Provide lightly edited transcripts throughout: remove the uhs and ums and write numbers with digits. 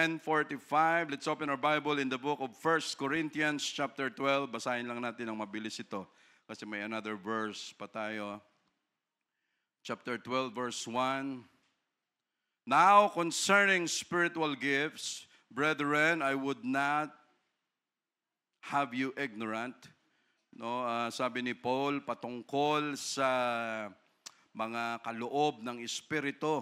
10:45. Let's open our Bible in the book of 1 Corinthians chapter 12. Basahin lang natin ng mabilis ito kasi may another verse pa tayo. Chapter 12, verse 1. Now concerning spiritual gifts, brethren, I would not have you ignorant. No, sabi ni Paul patungkol sa mga kaloob ng Espiritu.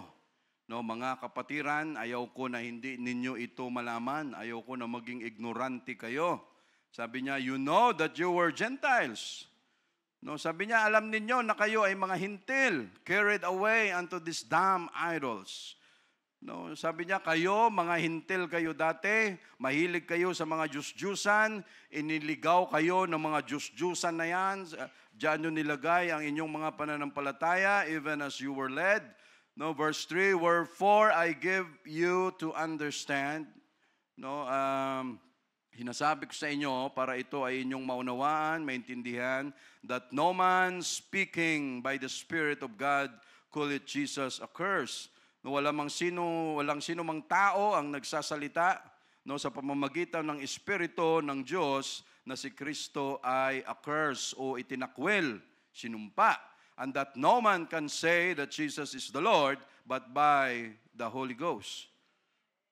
No, mga kapatiran, ayaw ko na hindi ninyo ito malaman. Ayaw ko na maging ignorante kayo. Sabi niya, you know that you were Gentiles. No, sabi niya, alam ninyo na kayo ay mga hintil, carried away unto these damn idols. No, sabi niya, kayo, mga hintil kayo dati, mahilig kayo sa mga Diyos-Diyusan, iniligaw kayo ng mga Diyos-Diyusan na yan, diyan nyo nilagay ang inyong mga pananampalataya, even as you were led. No, verse 3, wherefore I give you to understand, no, hinasabi ko sa inyo para ito ay inyong maunawaan, maintindihan, that no man speaking by the Spirit of God calleth Jesus a curse. No, walang sino mang tao ang nagsasalita no, sa pamamagitan ng Espiritu ng Diyos na si Kristo ay a curse o itinakwil, sinumpa. And that no man can say that Jesus is the Lord but by the Holy Ghost.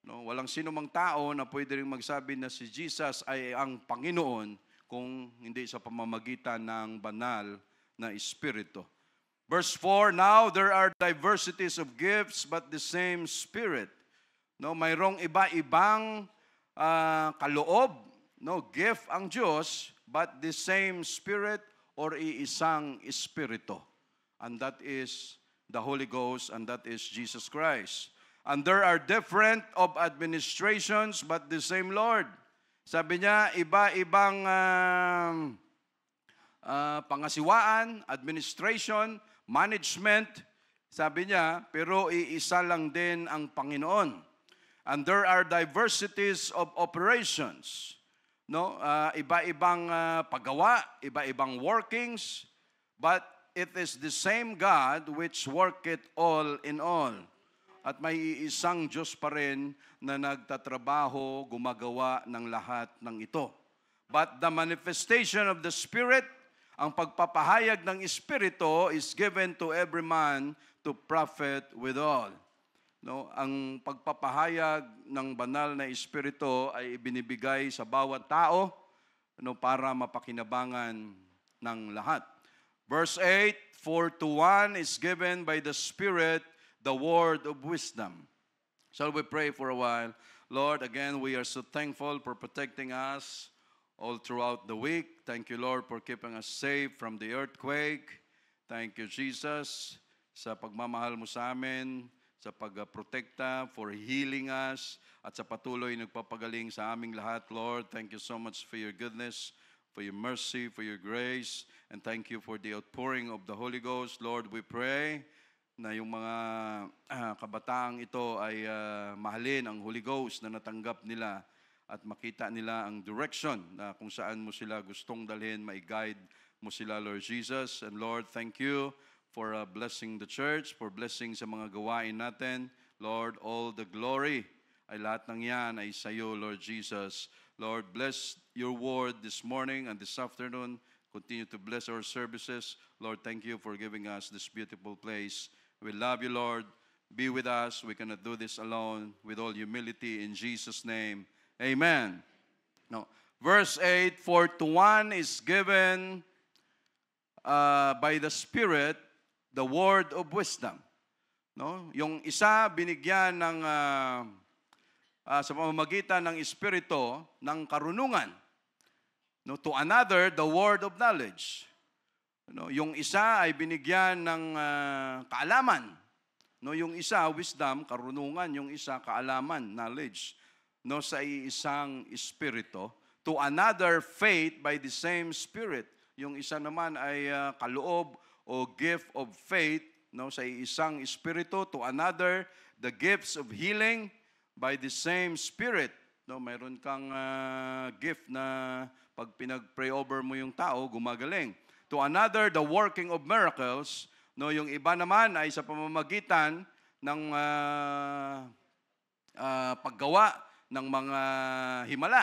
No, walang sino mang tao na pwede rin magsabi na si Jesus ay ang Panginoon kung hindi sa pamamagitan ng banal na Espiritu. Verse 4, now there are diversities of gifts but the same Spirit. No, mayroong iba-ibang kaloob, no, gift ang Diyos, but the same Spirit or iisang Espiritu. And that is the Holy Ghost and that is Jesus Christ. And there are different of administrations but the same Lord. Sabi niya, iba-ibang pangasiwaan, administration, management, sabi niya, pero iisa lang din ang Panginoon. And there are diversities of operations. No, iba-ibang paggawa, iba-ibang workings, but it is the same God which worketh all in all. At may isang Diyos pa rin na nagtatrabaho, gumagawa ng lahat ng ito. But the manifestation of the Spirit, ang pagpapahayag ng Espiritu is given to every man to profit withal. No, ang pagpapahayag ng banal na Espiritu ay ibinibigay sa bawat tao no, para mapakinabangan ng lahat. Verse 8, for to one is given by the Spirit the word of wisdom. Shall we pray for a while? Lord, again, we are so thankful for protecting us all throughout the week. Thank you, Lord, for keeping us safe from the earthquake. Thank you, Jesus, sa pagmamahal mo sa amin, sa pagprotekta, for healing us, at sa patuloy nagpapagaling sa aming lahat, Lord. Thank you so much for your goodness, for your mercy, for your grace, and thank you for the outpouring of the Holy Ghost. Lord, we pray na yung mga kabataang ito ay mahalin ang Holy Ghost na natanggap nila at makita nila ang direction na kung saan mo sila gustong dalhin, mai-guide mo sila, Lord Jesus. And Lord, thank you for blessing the church, for blessing sa mga gawain natin. Lord, all the glory ay lahat ng yan ay sa iyo, Lord Jesus. Lord, bless your word this morning and this afternoon. Continue to bless our services. Lord, thank you for giving us this beautiful place. We love you, Lord. Be with us. We cannot do this alone. With all humility, in Jesus' name. Amen. Now, verse 8, for to one is given by the Spirit the word of wisdom. No? Yung isa binigyan ng sa pamamagitan ng Espiritu ng karunungan. No, to another the word of knowledge. No, yung isa ay binigyan ng kaalaman. No, yung isa wisdom, karunungan, yung isa kaalaman, knowledge. No, sa isang Espiritu. To another faith by the same Spirit. Yung isa naman ay kaloob o gift of faith, no, sa isang Espiritu. To another the gifts of healing by the same Spirit. No, mayroon kang gift na pag pinag-pray over mo yung tao, gumagaling. To another the working of miracles. No, yung iba naman ay sa pamamagitan ng paggawa ng mga himala.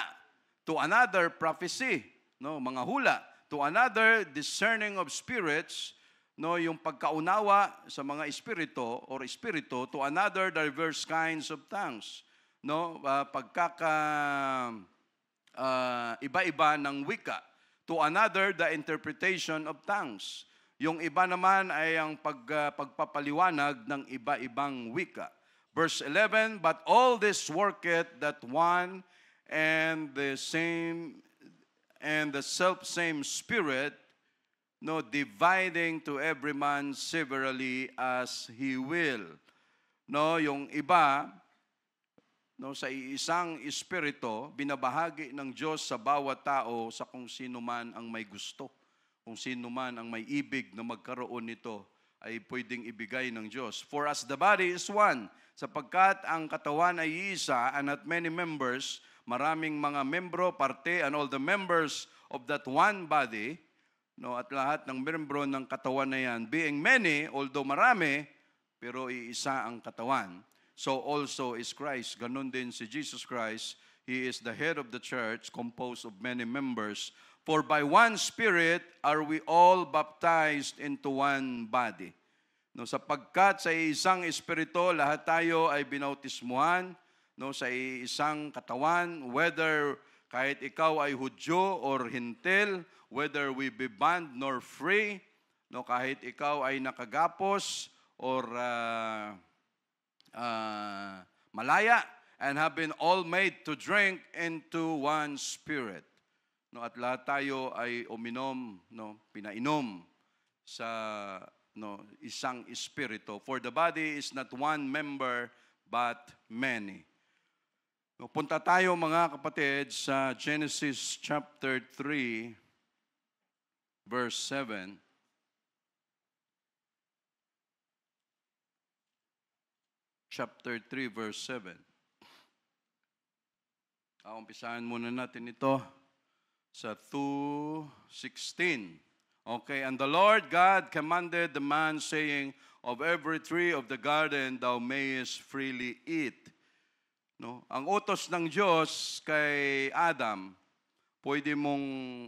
To another, prophecy, no, mga hula. To another, discerning of spirits, no, yung pagkaunawa sa mga espiritu or espiritu. To another, diverse kinds of tongues, no, iba-iba ng wika. To another, the interpretation of tongues. Yung iba naman ay ang pagpapaliwanag ng iba-ibang wika. Verse 11, but all this worketh that one and the self-same Spirit, no, dividing to every man severally as he will. No, yung iba, no, sa isang espiritu, binabahagi ng Diyos sa bawat tao sa kung sino man ang may gusto. Kung sino man ang may ibig na magkaroon nito ay pwedeng ibigay ng Diyos. For as the body is one, sapagkat ang katawan ay isa and at many members, maraming mga membro, parte, and all the members of that one body, no, at lahat ng membro ng katawan na yan, being many, although marami, pero iisa ang katawan. So also is Christ. Ganon din si Jesus Christ. He is the head of the church, composed of many members. For by one Spirit are we all baptized into one body. No, sapagkat sa isang espiritu, lahat tayo ay binautismuhan, no, sa isang katawan, whether kahit ikaw ay Hudyo or Hintil, whether we be bond nor free, no, kahit ikaw ay nakagapos or malaya, and have been all made to drink into one Spirit. No, at lahat tayo ay uminom, no, pinainom sa, no, isang espiritu. For the body is not one member but many. No, punta tayo mga kapatid sa Genesis chapter 3 verse 7. Chapter 3 verse 7. Umpisahan muna natin ito sa 2:16. Okay, and the Lord God commanded the man, saying, of every tree of the garden thou mayest freely eat. No, ang utos ng Diyos kay Adam, pwede mong,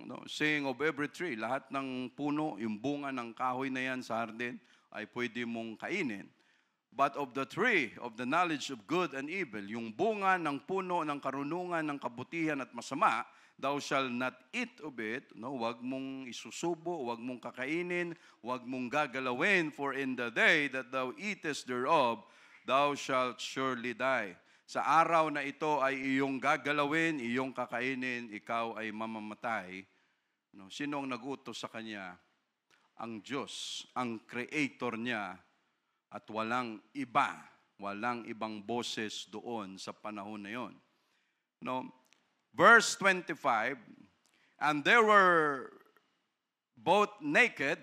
no, saying of every tree, lahat ng puno, yung bunga ng kahoy na yan sa hardin, ay pwede mong kainin. But of the tree of the knowledge of good and evil, yung bunga ng puno ng karunungan ng kabutihan at masama, thou shalt not eat of it, no, wag mong isusubo, wag mong kakainin, wag mong gagalawin, for in the day that thou eatest thereof, thou shalt surely die. Sa araw na ito ay iyong gagalawin, iyong kakainin, ikaw ay mamamatay. No, sino ang nag-utos sa kanya? Ang Diyos, ang creator niya, at walang ibang boses doon sa panahon na yon. No, verse 25, and they were both naked,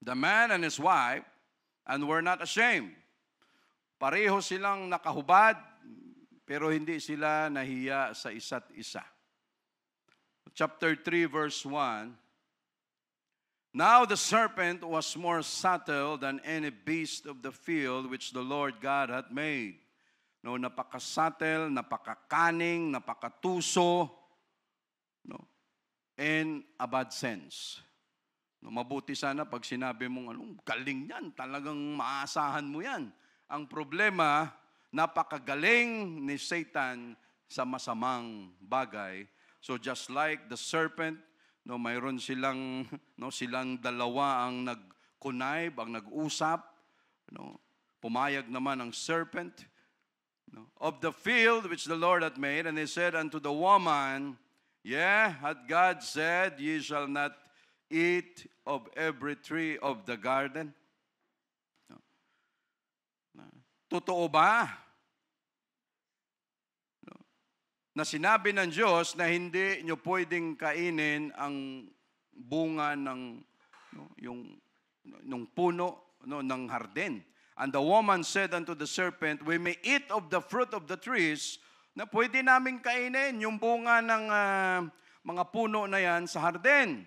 the man and his wife, and were not ashamed. Pareho silang nakahubad, pero hindi sila nahiya sa isa't isa. Chapter 3, verse 1, now the serpent was more subtle than any beast of the field which the Lord God had made. No, napaka-subtle, napaka-cunning, napakatuso, no, in a bad sense. No, mabuti sana pag sinabi mong, galing yan, talagang maasahan mo yan. Ang problema, napakagaling ni Satan sa masamang bagay. So just like the serpent, no, mayroon silang, no, silang dalawa ang nag-connive, ang nag-usap, no, pumayag naman ang serpent, no, of the field which the Lord hath made, and he said unto the woman, yeah, hath God said, ye shall not eat of every tree of the garden? No. Totoo ba na sinabi ng Diyos na hindi nyo pwedeng kainin ang bunga ng, no, yung puno, no, ng hardin? And the woman said unto the serpent, we may eat of the fruit of the trees, na pwede namin kainin yung bunga ng mga puno na yan sa hardin.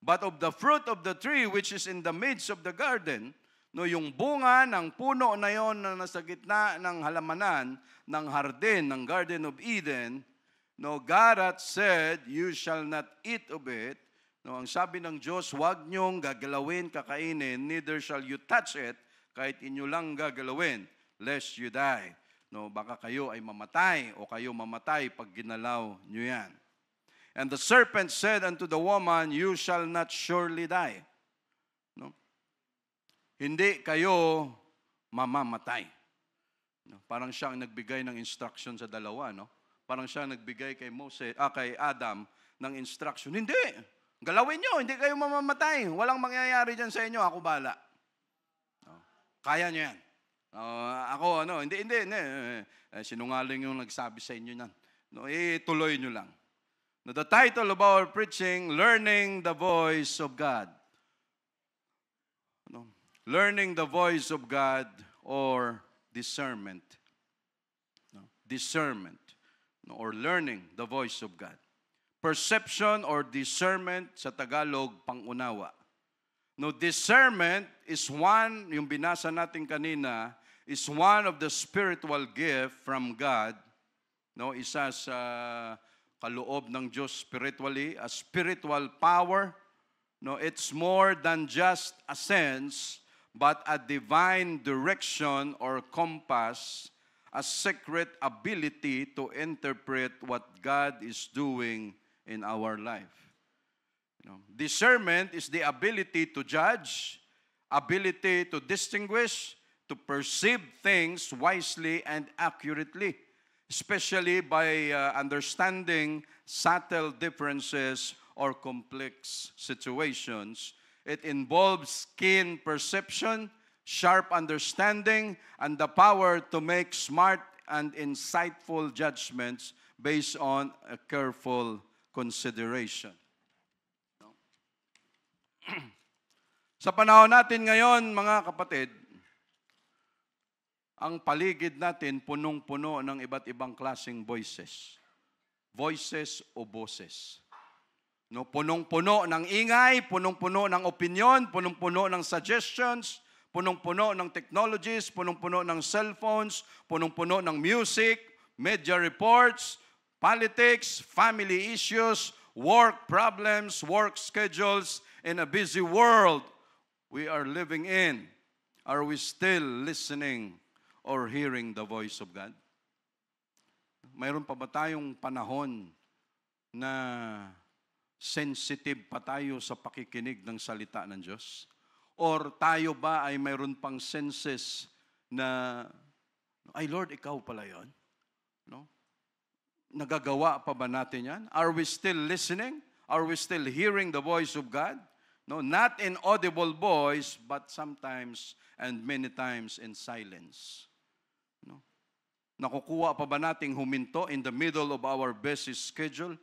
But of the fruit of the tree which is in the midst of the garden, No, yung bunga ng puno na yon na nasa gitna ng halamanan ng hardin, ng Garden of Eden, no, God had said, you shall not eat of it. No, ang sabi ng Diyos, huwag niyong gagalawin, kakainin, neither shall you touch it, kahit inyo lang gagalawin, lest you die. No, baka kayo ay mamatay o kayo mamatay pag ginalaw niyo yan. And the serpent said unto the woman, you shall not surely die. No? Hindi kayo mamamatay. No? Parang siyang nagbigay ng instruction sa dalawa, no? Parang siya nagbigay kay kay Adam ng instruction. Hindi. Galawin nyo, hindi kayo mamamatay. Walang mangyayari dyan sa inyo, ako bala. No? Kaya nyo yan. Hindi. Sinungaling yung nagsabi sa inyo yan. No, tuloy nyo lang. Now, the title of our preaching, Learning the Voice of God. No? Learning the Voice of God or discernment. No? Discernment. No? Or learning the voice of God. Perception or discernment sa Tagalog, pangunawa. No, discernment is one, yung binasa natin kanina, is one of the spiritual gift from God. No, isa sa kaloob ng Diyos spiritually, a spiritual power. No, it's more than just a sense, but a divine direction or compass, a secret ability to interpret what God is doing in our life. Discernment is the ability to judge, ability to distinguish, to perceive things wisely and accurately, especially by understanding subtle differences or complex situations. It involves keen perception, sharp understanding, and the power to make smart and insightful judgments based on a careful consideration. Sa panahon natin ngayon, mga kapatid, ang paligid natin punong-puno ng iba't ibang klaseng voices. Voices o boses. No, punong-puno ng ingay, punong-puno ng opinion, punong-puno ng suggestions, punong-puno ng technologies, punong-puno ng cellphones, punong-puno ng music, media reports, politics, family issues, work problems, work schedules, in a busy world we are living in. Are we still listening or hearing the voice of God? Mayroon pa ba tayong panahon na sensitive pa tayo sa pakikinig ng salita ng Diyos? Or tayo ba ay mayroon pang senses na, ay Lord, ikaw pala yun? No? Nagagawa pa ba natin yan? Are we still listening? Are we still hearing the voice of God? No, not in audible voice, but sometimes and many times in silence. No? Nakukuha pa ba nating huminto in the middle of our busy schedule?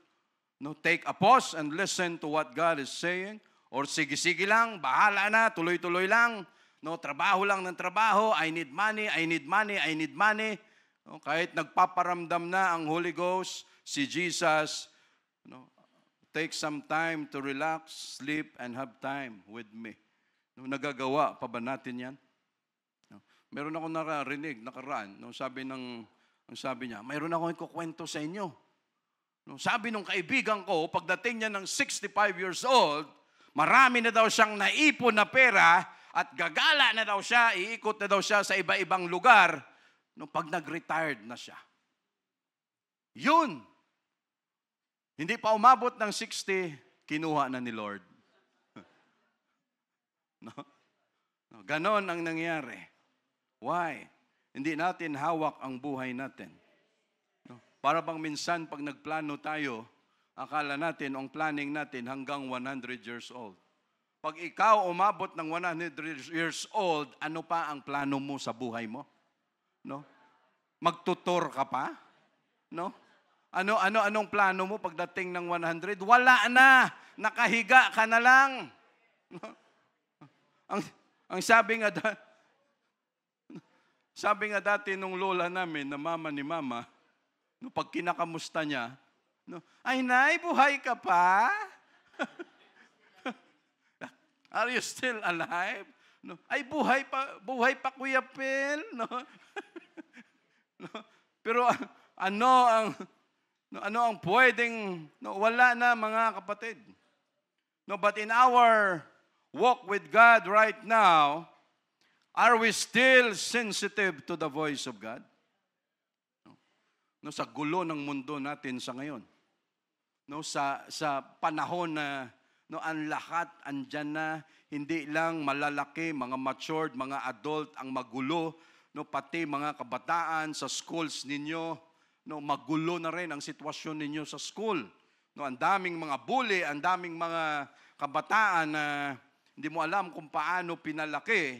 No, take a pause and listen to what God is saying. Or sige-sige lang, bahala na, tuloy-tuloy lang. No, trabaho lang ng trabaho, I need money, I need money, I need money. No, kahit nagpaparamdam na ang Holy Ghost, si Jesus, no, take some time to relax, sleep, and have time with me. No, nagagawa pa ba natin yan? No, meron ako nakaraan, no, sabi niya, mayroon ako ikukwento sa inyo. No, sabi nung kaibigan ko, pagdating niya ng 65 years old, marami na daw siyang naipon na pera at gagala na daw siya, iikot na daw siya sa iba-ibang lugar no, pag nag-retired na siya. Yun. Hindi pa umabot ng 60, kinuha na ni Lord. No? No, ganon ang nangyari. Why? Hindi natin hawak ang buhay natin. No? Para bang minsan pag nagplano tayo, akala natin, ang planning natin hanggang 100 years old. Pag ikaw umabot ng 100 years old, ano pa ang plano mo sa buhay mo? No? Magtutor ka pa? No? Anong plano mo pagdating ng 100? Wala na. Nakahiga ka na lang. No? Ang sabi nga dati nung lola namin, na mama ni mama, no, pag kinakamusta niya, no, ay nay, buhay ka pa? Are you still alive? No? Ay, buhay pa Kuya Pel. No? No? Pero ano ang pwedeng, no, wala na mga kapatid. No, but in our walk with God right now, are we still sensitive to the voice of God? No, sa gulo ng mundo natin sa ngayon. No, sa panahon na ang lahat andyan na, hindi lang malalaki, mga matured, mga adult ang magulo, no, pati mga kabataan sa schools ninyo, no, magulo na rin ang sitwasyon ninyo sa school. No, ang daming mga bully, ang daming mga kabataan na hindi mo alam kung paano pinalaki.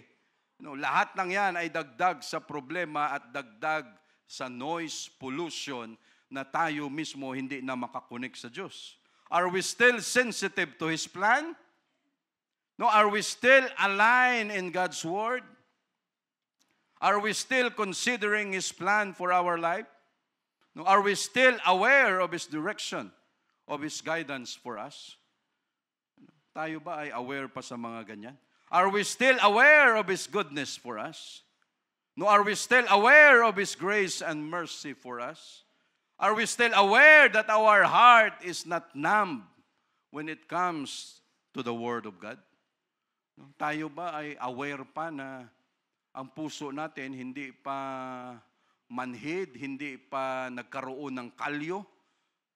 No, lahat ng yan ay dagdag sa problema at dagdag sa noise pollution na tayo mismo hindi na makakonek sa Diyos. Are we still sensitive to His plan? No, are we still aligned in God's Word? Are we still considering His plan for our life? No, are we still aware of His direction, of His guidance for us? Tayo ba ay aware pa sa mga ganyan? Are we still aware of His goodness for us? No, are we still aware of His grace and mercy for us? Are we still aware that our heart is not numb when it comes to the Word of God? No, tayo ba ay aware pa na ang puso natin hindi pa manhid, hindi pa nagkaroon ng kalyo,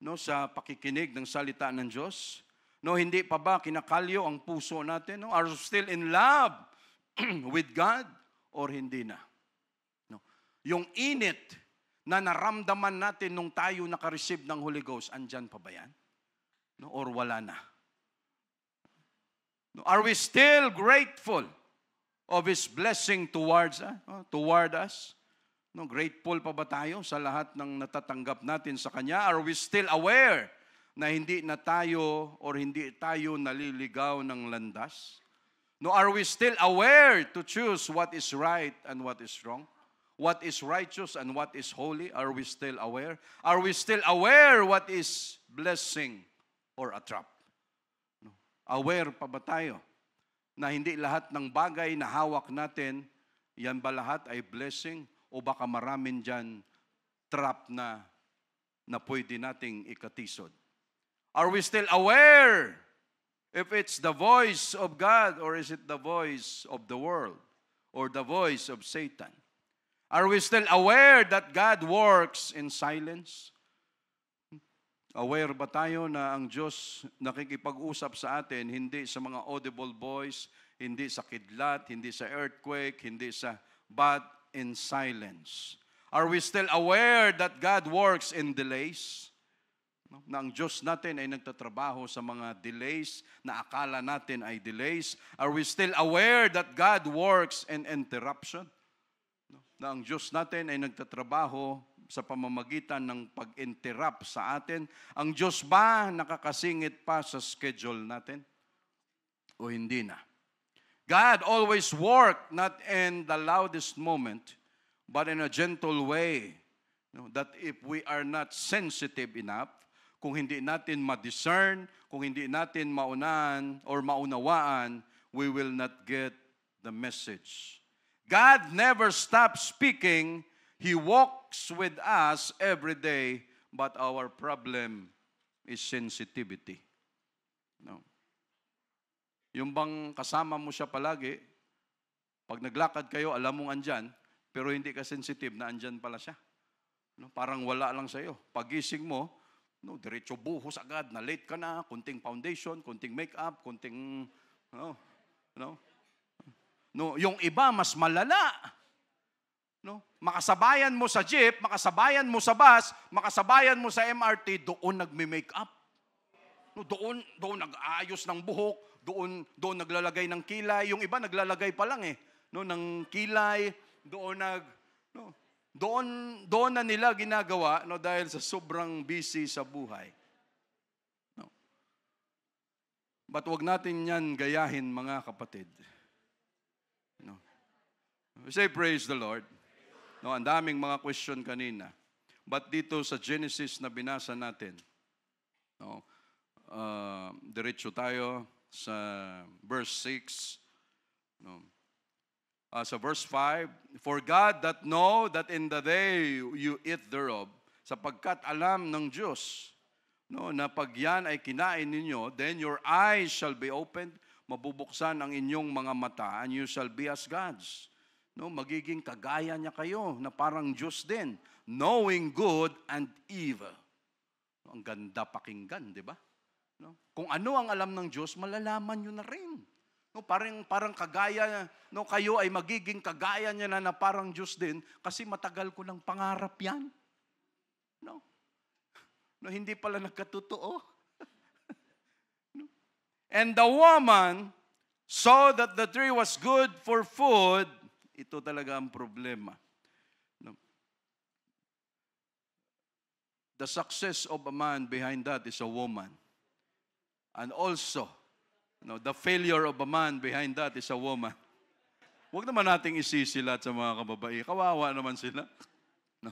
no, sa pakikinig ng salita ng Diyos? No, hindi pa ba kinakalyo ang puso natin? No? Are we still in love with God or hindi na? No. Yung init na naramdaman natin nung tayo nakareceive ng Holy Ghost, andyan pa ba yan? No, or wala na? No, are we still grateful of His blessing toward us? No, grateful pa ba tayo sa lahat ng natatanggap natin sa Kanya? Are we still aware na hindi na tayo or hindi tayo naliligaw ng landas? No, are we still aware to choose what is right and what is wrong? What is righteous and what is holy? Are we still aware? Are we still aware what is blessing or a trap? No. Aware pa ba tayo na hindi lahat ng bagay na hawak natin, yan ba lahat ay blessing? O baka maraming dyan trap na pwede nating ikatisod? Are we still aware if it's the voice of God or is it the voice of the world or the voice of Satan? Are we still aware that God works in silence? Aware ba tayo na ang Diyos nakikipag-usap sa atin, hindi sa mga audible voice, hindi sa kidlat, hindi sa earthquake, but in silence? Are we still aware that God works in delays? Na ang Diyos natin ay nagtatrabaho sa mga delays na akala natin ay delays? Are we still aware that God works in interruption? Na ang Diyos natin ay nagtatrabaho sa pamamagitan ng pag-interrupt sa atin? Ang Diyos ba nakakasingit pa sa schedule natin? O hindi na? God always works not in the loudest moment, but in a gentle way. That if we are not sensitive enough, kung hindi natin ma-discern, kung hindi natin maunahan or maunawaan, we will not get the message. God never stops speaking. He walks with us every day, but our problem is sensitivity. No. Yung bang kasama mo siya palagi, pag naglakad kayo, alam mong andyan, pero hindi ka sensitive na andyan pala siya. No, parang wala lang sa'yo. Pagising mo, no, diretso buhos agad, na late ka na, kunting foundation, kunting makeup, kunting, No, yung iba mas malala. No, makasabayan mo sa jeep, makasabayan mo sa bus, makasabayan mo sa MRT, doon nagme-makeup. No, doon nag-aayos ng buhok, doon naglalagay ng kilay. Yung iba naglalagay pa lang no, ng kilay, doon na nila ginagawa, no, dahil sa sobrang busy sa buhay. No. But wag natin yan gayahin, mga kapatid. No. We say praise the Lord. No, ang daming mga question kanina. But dito sa Genesis na binasa natin, no, diretso tayo sa verse 6. No. sa verse 5, For God that know that in the day you eat thereof, sapagkat alam ng Diyos, no, na pag yan ay kinain ninyo, then your eyes shall be opened, mabubuksan ang inyong mga mata, and you shall be as gods. No, magiging kagaya niya kayo, na parang Diyos din, knowing good and evil. Ang ganda pakinggan, di ba? No? Kung ano ang alam ng Diyos, malalaman nyo na rin. No, parang kagaya, no, kayo ay magiging kagaya niya na parang Diyos din, kasi matagal ko ng pangarap yan. No? No, hindi pala nagkatotoo. No? And the woman saw that the tree was good for food. Ito talaga ang problema. No? The success of a man behind that is a woman. And also, no, the failure of a man behind that is a woman. Huwag naman nating isisi lahat sa mga kababae. Kawawa naman sila. No?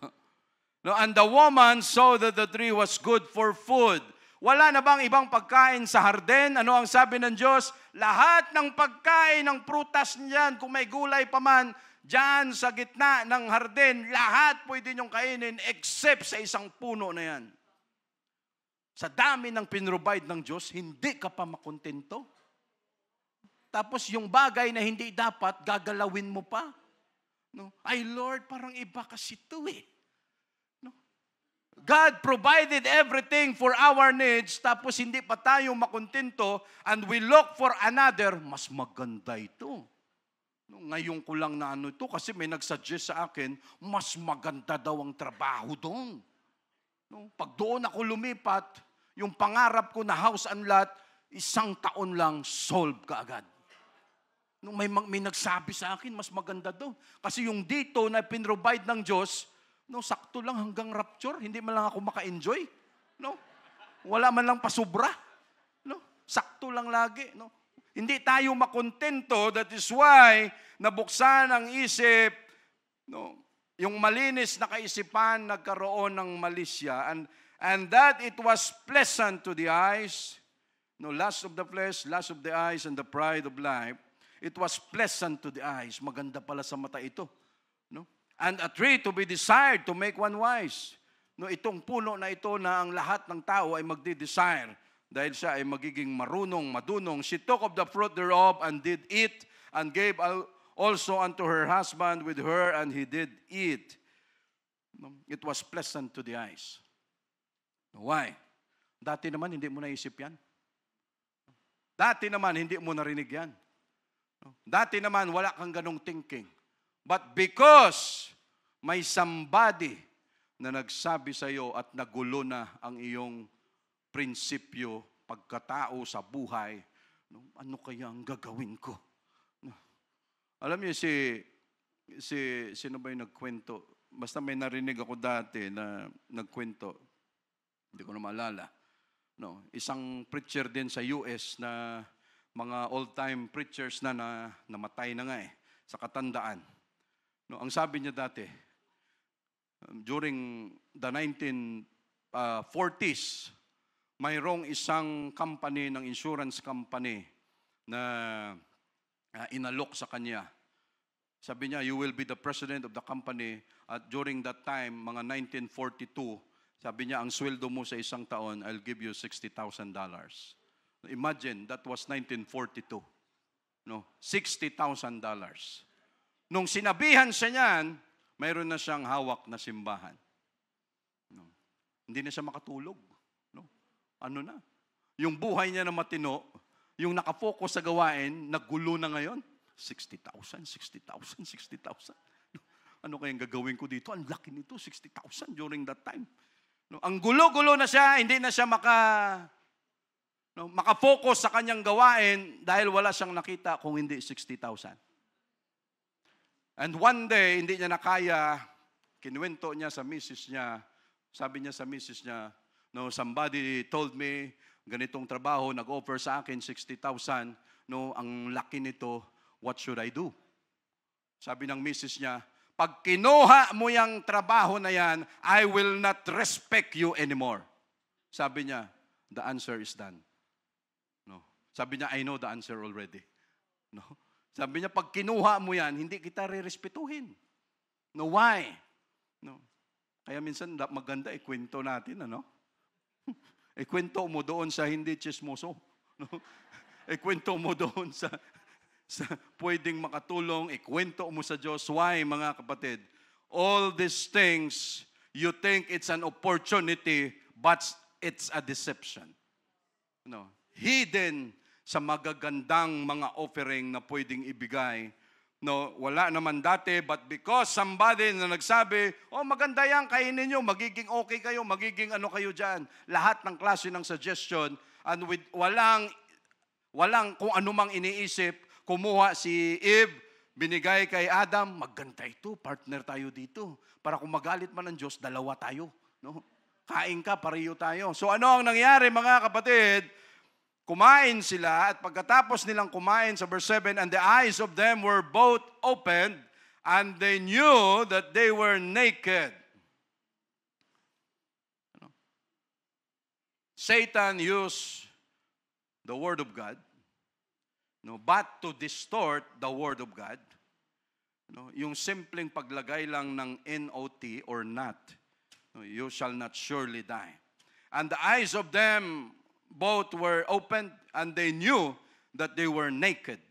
No, and the woman saw that the tree was good for food. Wala na bang ibang pagkain sa harden? Ano ang sabi ng Diyos? Lahat ng pagkain ng prutas niyan, kung may gulay pa man, diyan sa gitna ng harden, lahat pwede niyong kainin except sa isang puno na yan. Sa dami ng pinrovide ng Diyos, hindi ka pa makontento. Tapos yung bagay na hindi dapat, gagalawin mo pa. No? Ay Lord, parang iba kasi ito eh. God provided everything for our needs, tapos hindi pa tayo makontento, and we look for another, mas maganda ito. Ngayon ko lang na ito, kasi may nagsuggest sa akin, mas maganda daw ang trabaho doon. Pag doon ako lumipat, yung pangarap ko na house and lot, 1 taon lang, solve ka agad. May nagsabi sa akin, mas maganda doon. Kasi yung dito na pinrovide ng Diyos, no, sakto lang hanggang rapture, hindi man lang ako maka-enjoy. No? Wala man lang pasubra. No? Sakto lang lagi. No? Hindi tayo makontento, that is why nabuksan ang isip, no? Yung malinis na kaisipan nagkaroon ng malisya, and that it was pleasant to the eyes, no, lust of the flesh, lust of the eyes, and the pride of life. It was pleasant to the eyes. Maganda pala sa mata ito. No? And a tree to be desired to make one wise. No, itong puno na ito na ang lahat ng tao ay magdi-desire dahil siya ay magiging marunong, madunong. She took of the fruit thereof and did eat, and gave also unto her husband with her, and he did eat. No, it was pleasant to the eyes. Why? Dati naman hindi mo naisip yan. Dati naman hindi mo narinig yan. Dati naman wala kang ganong thinking. But because may somebody na nagsabi sa iyo at nagulo na ang iyong prinsipyo, pagkatao sa buhay, no, ano kaya ang gagawin ko? No. Alam niyo sino ba yung nagkwento? Basta may narinig ako dati na nagkwento, hindi ko na maalala. No, isang preacher din sa US na mga old-time preachers na namatay na nga sa katandaan. No, ang sabi niya dati, during the 1940s, mayroong isang company ng insurance company na inalok sa kanya. Sabi niya, you will be the president of the company. At during that time, mga 1942, sabi niya, ang sweldo mo sa isang taon, I'll give you $60,000. Imagine, that was 1942. No, $60,000. Nung sinabihan siya niyan, mayroon na siyang hawak na simbahan. No. Hindi na siya makatulog. No. Ano na? Yung buhay niya na matino, yung nakafocus sa gawain, naggulo na ngayon. 60,000. No. Ano kayang gagawin ko dito? Ang laki nito, 60,000 during that time. No. Ang gulo-gulo na siya, hindi na siya makafocus sa kanyang gawain dahil wala siyang nakita kung hindi 60,000. And one day, hindi niya nakaya, kinuwento niya sa misis niya, sabi niya sa misis niya, no, somebody told me, ganitong trabaho, nag-offer sa akin 60,000, no, ang laki nito, what should I do? Sabi ng misis niya, pag kinuha mo yung trabaho na yan, I will not respect you anymore. Sabi niya, the answer is done. No. Sabi niya, I know the answer already. No. Sabi niya, pag kinuha mo yan, hindi kita re-respetuhin. No, why? No. Kaya minsan maganda ikwento natin, ano? Ikwento mo doon sa hindi chismoso. No? Ikwento mo doon sa pwedeng makatulong. Ikwento mo sa Diyos. Why, mga kapatid? All these things, you think it's an opportunity, but it's a deception. No. Hidden sa magagandang mga offering na pwedeng ibigay. No, wala naman dati, but because somebody na nagsabi, oh maganda yan, kainin nyo, magiging okay kayo, magiging ano kayo dyan. Lahat ng klase ng suggestion, and with walang kung anumang iniisip, kumuha si Eve, binigay kay Adam, maganda ito, partner tayo dito. Para kung magalit man ng Diyos, dalawa tayo. No? Kain ka, pareho tayo. So ano ang nangyari, mga kapatid? Kumain sila, at pagkatapos nilang kumain sa verse 7, and the eyes of them were both opened, and they knew that they were naked. Satan used the Word of God, but to distort the Word of God. Yung simpleng paglagay lang ng not or not, you shall not surely die. And the eyes of them both were opened, and they knew that they were naked.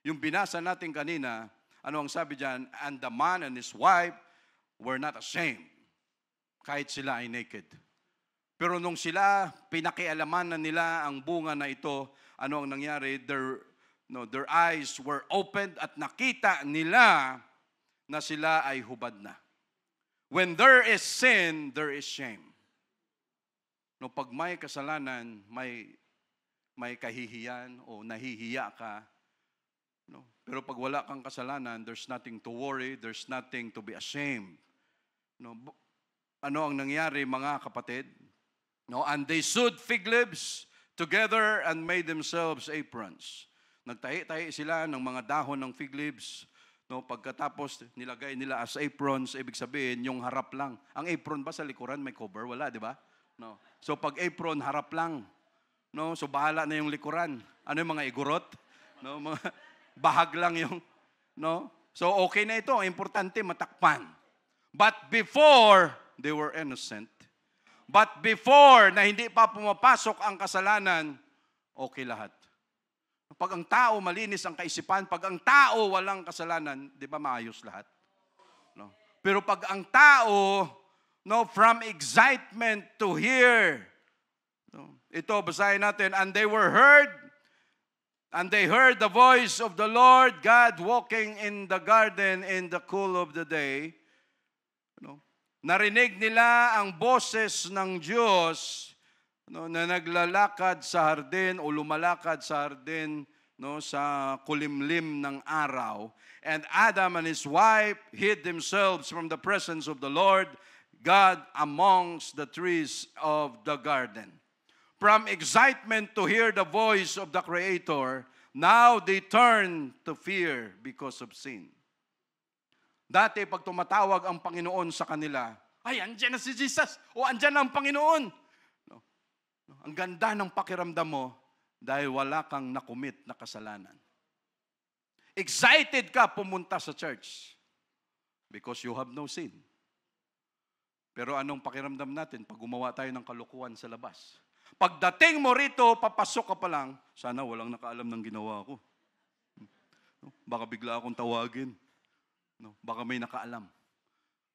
Yung binasa natin kanina, ano ang sabi dyan? And the man and his wife were not ashamed, kahit sila ay naked. Pero nung sila, pinakialaman na nila ang bunga na ito, ano ang nangyari? Their eyes were opened at nakita nila na sila ay hubad na. When there is sin, there is shame. No, pag may kasalanan, may kahihiyan o nahihiya ka. No? Pero pag wala kang kasalanan, there's nothing to worry, there's nothing to be ashamed. No? Ano ang nangyari, mga kapatid? No, and they sewed fig leaves together and made themselves aprons. Nagtahi-tahi sila ng mga dahon ng fig leaves. No, pagkatapos nilagay nila as aprons, ibig sabihin yung harap lang. Ang apron ba sa likuran may cover? Wala, di ba? No. So pag apron, harap lang. No, so bahala na yung likuran. Ano yung mga igurot? No, mga bahag lang yung, no? So okay na ito, importante matakpan. But before they were innocent, but before na hindi pa pumapasok ang kasalanan, okay lahat. Pag ang tao malinis ang kaisipan, pag ang tao walang kasalanan, di ba maayos lahat? No. Pero pag ang tao, no, from excitement to hear. No. Ito, basahin natin. And they heard the voice of the Lord God walking in the garden in the cool of the day. No. Narinig nila ang boses ng Diyos, no, na naglalakad sa hardin o lumalakad sa hardin, no, sa kulimlim ng araw. And Adam and his wife hid themselves from the presence of the Lord God amongst the trees of the garden. From excitement to hear the voice of the Creator, now they turn to fear because of sin. Dati, pag tumatawag ang Panginoon sa kanila, ay, andyan na si Jesus, o andyan na ang Panginoon. No. Ang ganda ng pakiramdam mo dahil wala kang nakumit na kasalanan. Excited ka pumunta sa church because you have no sin. Pero anong pakiramdam natin pag gumawa tayo ng kalukuhan sa labas? Pagdating mo rito, papasok ka pa lang, sana walang nakaalam ng ginawa ko. Baka bigla akong tawagin. No, baka may nakaalam.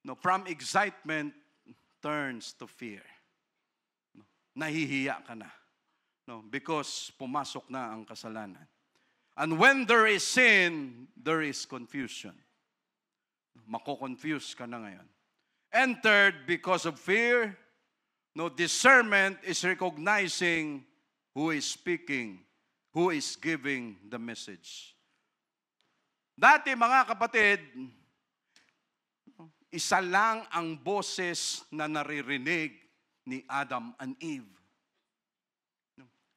No, from excitement turns to fear. No, nahihiya ka na. No, because pumasok na ang kasalanan. And when there is sin, there is confusion. Mako-confuse ka na ngayon. Entered because of fear. No, discernment is recognizing who is speaking, who is giving the message. Dati, mga kapatid, isa lang ang boses na naririnig ni Adam and Eve.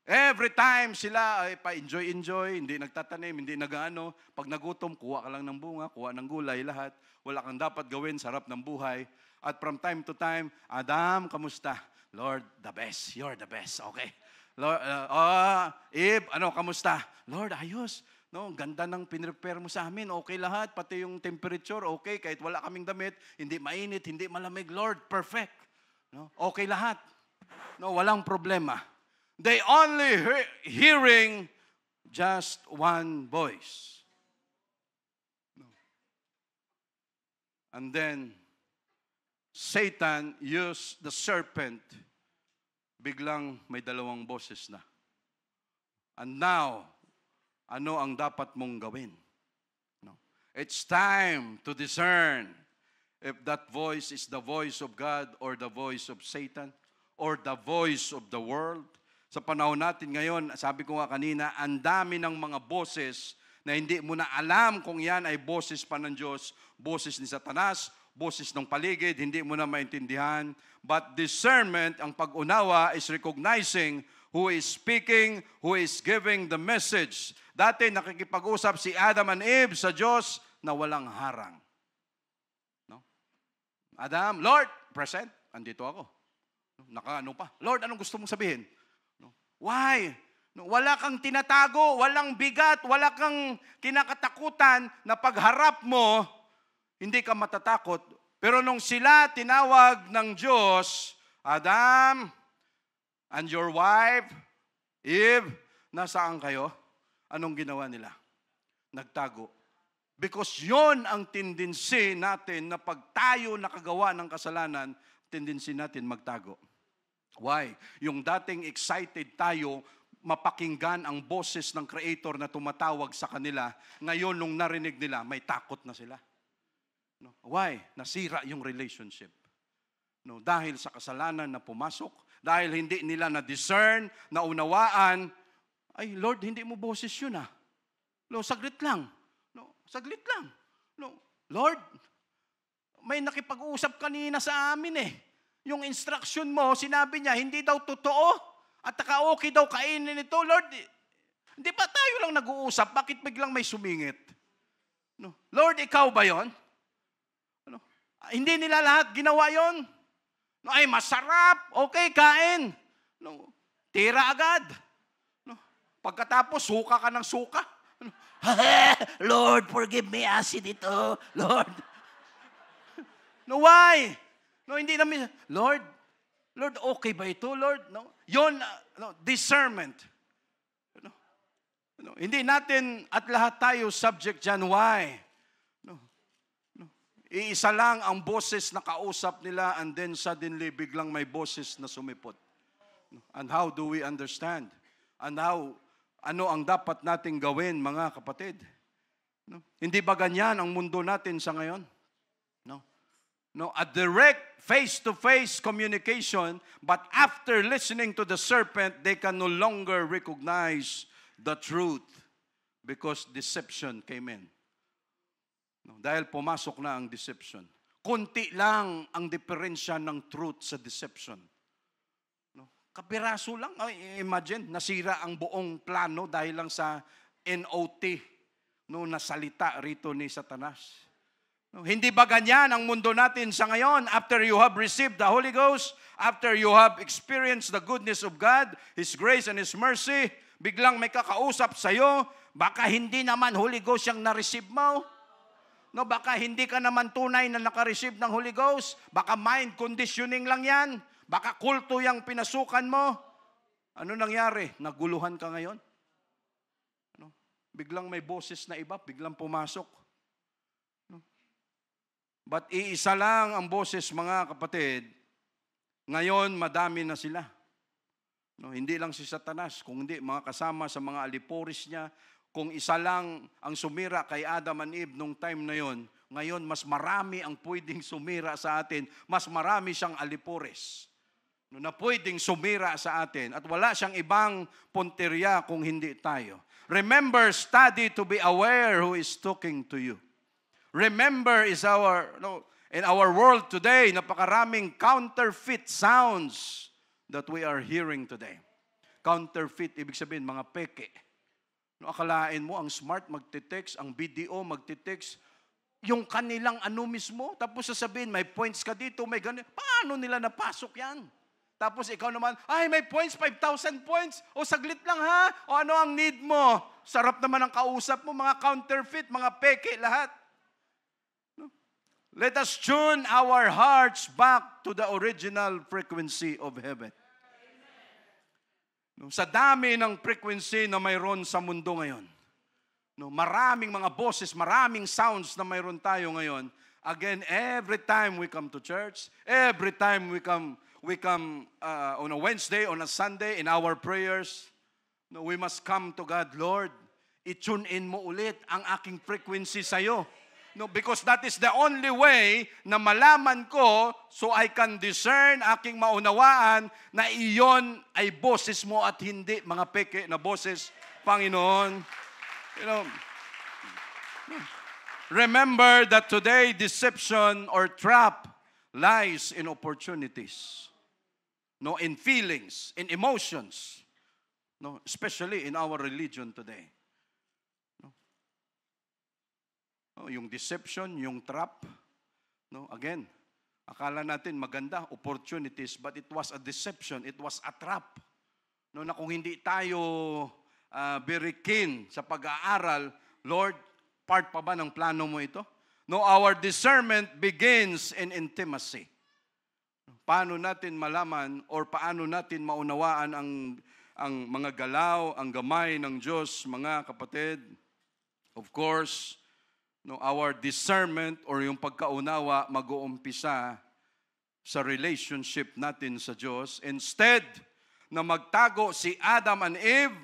Every time sila ay pa-enjoy, hindi nagtatanim, hindi nag-ano. Pag nagutom, kuha ka lang ng bunga, kuha ng gulay, lahat. Wala kang dapat gawin, sarap ng buhay. At from time to time, Adam, kamusta? Lord, the best. You're the best. Okay. Lord, Eve, ano, kamusta? Lord, ayos. No, ganda ng pinrepare mo sa amin. Okay lahat, pati yung temperature, okay. Kahit wala kaming damit, hindi mainit, hindi malamig. Lord, perfect. No, okay lahat. No, walang problema. They only hearing just one voice. No. And then, Satan used the serpent. Biglang may dalawang boses na. And now, ano ang dapat mong gawin? No. It's time to discern if that voice is the voice of God or the voice of Satan or the voice of the world. Sa panahon natin ngayon, sabi ko nga kanina, ang dami ng mga boses na hindi mo na alam kung yan ay boses pa ng Diyos, boses ni Satanas, boses ng paligid, hindi mo na maintindihan. But discernment, ang pag-unawa, is recognizing who is speaking, who is giving the message. Dati nakikipag-usap si Adam and Eve sa Diyos na walang harang. No? Adam, Lord, present. Andito ako. Nakaano pa. Lord, anong gusto mong sabihin? No? Why? No, wala kang tinatago, walang bigat, wala kang kinakatakutan na pagharap mo, hindi ka matatakot. Pero nung sila tinawag ng Diyos, Adam and your wife, Eve, nasaan kayo? Anong ginawa nila? Nagtago. Because yon ang tendency natin na pag tayo nakagawa ng kasalanan, tendency natin magtago. Why? Yung dating excited tayo, mapakinggan ang boses ng Creator na tumatawag sa kanila, ngayon nung narinig nila, may takot na sila. No? Why? Nasira yung relationship. No? Dahil sa kasalanan na pumasok, dahil hindi nila na-discern, naunawaan, ay Lord, hindi mo boses yun ah. No, saglit lang. No, saglit lang. No, Lord, may nakipag-usap kanina sa amin eh. Yung instruction mo, sinabi niya, hindi daw totoo. At okay daw kainin ito. Lord, hindi ba tayo lang nag-uusap? Bakit biglang may sumingit? No. Lord, ikaw ba yon? Ano? Hindi nila lahat ginawa yon? No, ay, masarap. Okay, kain. No, tira agad. No. Pagkatapos, suka ka ng suka. No. Lord, forgive me, acid ito. Lord. No, why? No, hindi namin, Lord, okay ba ito, Lord? No, yon, discernment. No, no, hindi natin at lahat tayo subject dyan. Why? No, no. Iisa lang ang boses na kausap nila and then suddenly biglang may boses na sumipot. No. And how do we understand? And how, ano ang dapat nating gawin, mga kapatid? No? Hindi ba ganyan ang mundo natin sa ngayon? No. No, a direct face-to-face communication, but after listening to the serpent, they can no longer recognize the truth because deception came in. No, dahil pumasok na ang deception. Kunti lang ang diferensya ng truth sa deception. No, kapiraso lang. Imagine, nasira ang buong plano dahil lang sa NOT, no, na salita rito ni Satanas. Hindi ba ganyan ang mundo natin sa ngayon? After you have received the Holy Ghost, after you have experienced the goodness of God, His grace and His mercy, biglang may kakausap sa'yo, baka hindi naman Holy Ghost yung na-receive mo. No, baka hindi ka naman tunay na naka-receive ng Holy Ghost. Baka mind conditioning lang yan. Baka kulto yung pinasukan mo. Ano nangyari? Naguluhan ka ngayon? Ano? Biglang may boses na iba, biglang pumasok. But iisa lang ang boses, mga kapatid. Ngayon, madami na sila. No, hindi lang si Satanas, kung hindi, mga kasama sa mga aliporis niya. Kung isa lang ang sumira kay Adam and Eve nung time na yon, ngayon mas marami ang pwedeng sumira sa atin. Mas marami siyang aliporis no, na pwedeng sumira sa atin. At wala siyang ibang punteriya kung hindi tayo. Remember, study to be aware who is talking to you. Remember is in our world today, napakaraming counterfeit sounds that we are hearing today. Counterfeit, ibig sabihin, mga peke. No, akalain mo, ang smart magte-text, ang BDO magte-text, yung kanilang ano mismo, tapos sasabihin, may points ka dito, may ganun. Paano nila napasok yan? Tapos ikaw naman, ay, may points, 5,000 points. O saglit lang ha, o ano ang need mo? Sarap naman ang kausap mo, mga counterfeit, mga peke, lahat. No? Let us tune our hearts back to the original frequency of heaven. No? Sa dami ng frequency na mayroon sa mundo ngayon, no, maraming mga boses, maraming sounds na mayroon tayo ngayon. Again, every time we come to church, every time we come on a Wednesday, on a Sunday, in our prayers, no, we must come to God, Lord, i-tune in mo ulit ang aking frequency sa'yo. No, because that is the only way na malaman ko so I can discern, aking maunawaan na iyon ay boses mo at hindi mga peke na boses, Panginoon. You know, remember that today deception or trap lies in opportunities, no, in feelings, in emotions, no, especially in our religion today. No? No, yung deception, yung trap, no, again, akala natin maganda, opportunities, but it was a deception, it was a trap. No, na kung hindi tayo very keen sa pag-aaral, Lord, part pa ba ng plano mo ito? No, our discernment begins in intimacy. Paano natin malaman or paano natin maunawaan ang mga galaw, ang gamay ng Diyos, mga kapatid? Of course, no, our discernment or yung pagkaunawa mag-uumpisa sa relationship natin sa Diyos. Instead na magtago si Adam and Eve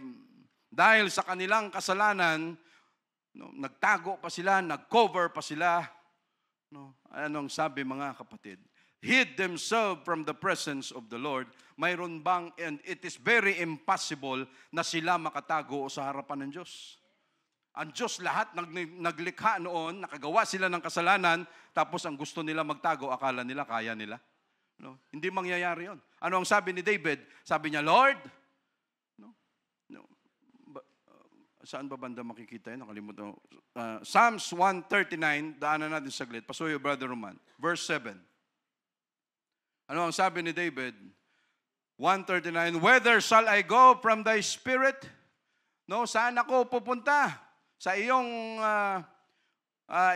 dahil sa kanilang kasalanan, no, nagtago pa sila, nag-cover pa sila. No, anong sabi mga kapatid? Hid themselves from the presence of the Lord. Mayroon bang, and it is very impossible na sila makatago sa harapan ng Diyos. Ang Diyos lahat naglikha noon, nakagawa sila ng kasalanan, tapos ang gusto nila magtago, akala nila kaya nila. No, hindi mangyayari yon. Ano ang sabi ni David? Sabi niya, Lord, saan ba banda makikita yun? Nakalimutan. Psalms 139, daanan natin saglit. Pasuyo, Brother Roman. Verse 7. Ano ang sabi ni David? 139, whither shall I go from thy spirit? No, saan ako pupunta? Sa iyong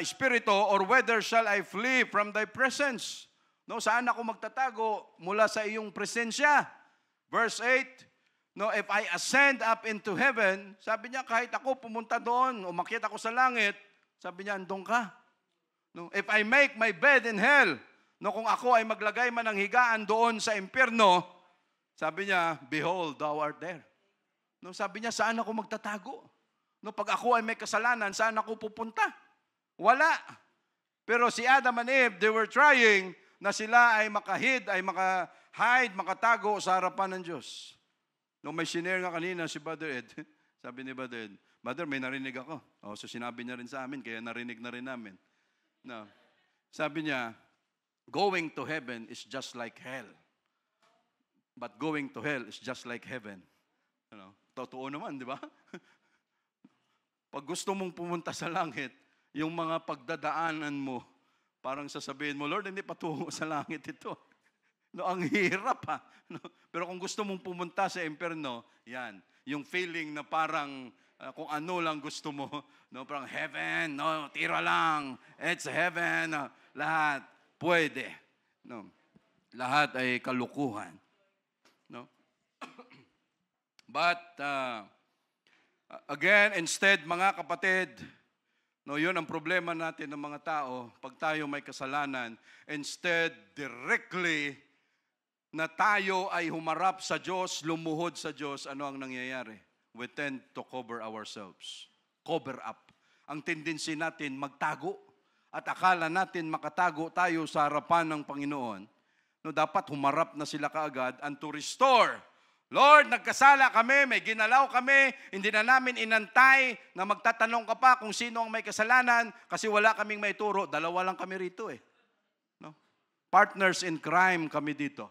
espiritu, or whether shall I flee from thy presence? No, saan ako magtatago mula sa iyong presensya? Verse 8, no, if I ascend up into heaven, sabi niya, kahit ako pumunta doon, umakyat ako sa langit, sabi niya, andun ka. No, if I make my bed in hell, no, kung ako ay maglagay man ng higaan doon sa impyerno, sabi niya, behold, thou art there. No, sabi niya, saan ako magtatago? No, pag ako ay may kasalanan, saan ako pupunta? Wala. Pero si Adam and Eve, they were trying na sila ay makahid, ay makahide, makatago sa harapan ng Diyos. No, may sinare nga kanina si Brother Ed. Sabi ni Brother Ed, Brother, may narinig ako. So sinabi niya rin sa amin, kaya narinig na rin namin. No. Sabi niya, going to heaven is just like hell. But going to hell is just like heaven. Totoo naman, di ba? Pag gusto mong pumunta sa langit, yung mga pagdadaanan mo, parang sasabihin mo, Lord, hindi patungo sa langit ito. No, ang hirap ha. No? Pero kung gusto mong pumunta sa impyerno, yan, yung feeling na parang kung ano lang gusto mo, no, parang heaven, no, tira lang, it's heaven, no, lahat pwede. No? Lahat ay kalukuhan. No? But again, instead, mga kapatid, no, yun ang problema natin ng mga tao pag tayo may kasalanan. Instead, directly na tayo ay humarap sa Diyos, lumuhod sa Diyos, ano ang nangyayari? We tend to cover ourselves. Cover up. Ang tendency natin magtago. At akala natin makatago tayo sa harapan ng Panginoon. No, dapat humarap na sila kaagad and to restore. Lord, nagkasala kami, may ginalaw kami, hindi na namin inantay na magtatanong ka pa kung sino ang may kasalanan kasi wala kaming maituro. Dalawa lang kami rito eh. No? Partners in crime kami dito.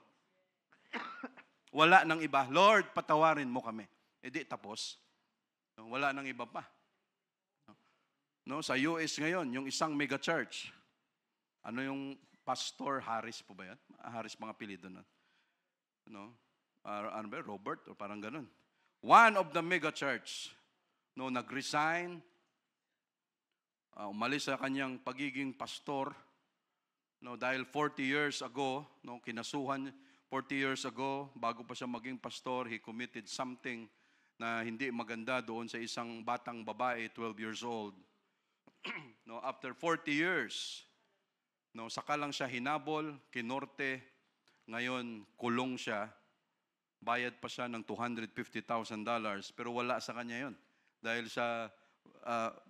Wala nang iba. Lord, patawarin mo kami. E di tapos. No, wala nang iba pa. No, sa US ngayon, yung isang mega church. Ano yung Pastor Harris po ba yan? Harris mga apelyido nun. No? Ano ba? Robert? O parang ganun. One of the mega church. no, nag-resign, umalis sa kanyang pagiging pastor, no, dahil 40 years ago, no, kinasuhan 40 years ago, bago pa siya maging pastor, he committed something na hindi maganda doon sa isang batang babae, 12 years old. No, after 40 years, no, saka lang siya hinabol, kinorte, ngayon kulong siya, bayad pa siya ng $250,000, pero wala sa kanya yon dahil sa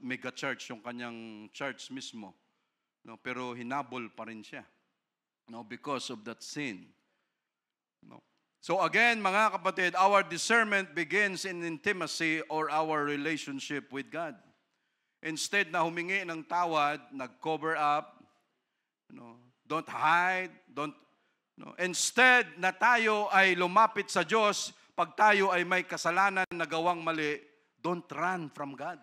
mega church, yung kanyang church mismo. No, pero hinabol pa rin siya, no, because of that sin. No. So again, mga kapatid, our discernment begins in intimacy or our relationship with God. Instead na humingi ng tawad, nag-cover up, don't hide, instead na tayo ay lumapit sa Diyos, pag tayo ay may kasalanan na gawang mali, don't run from God.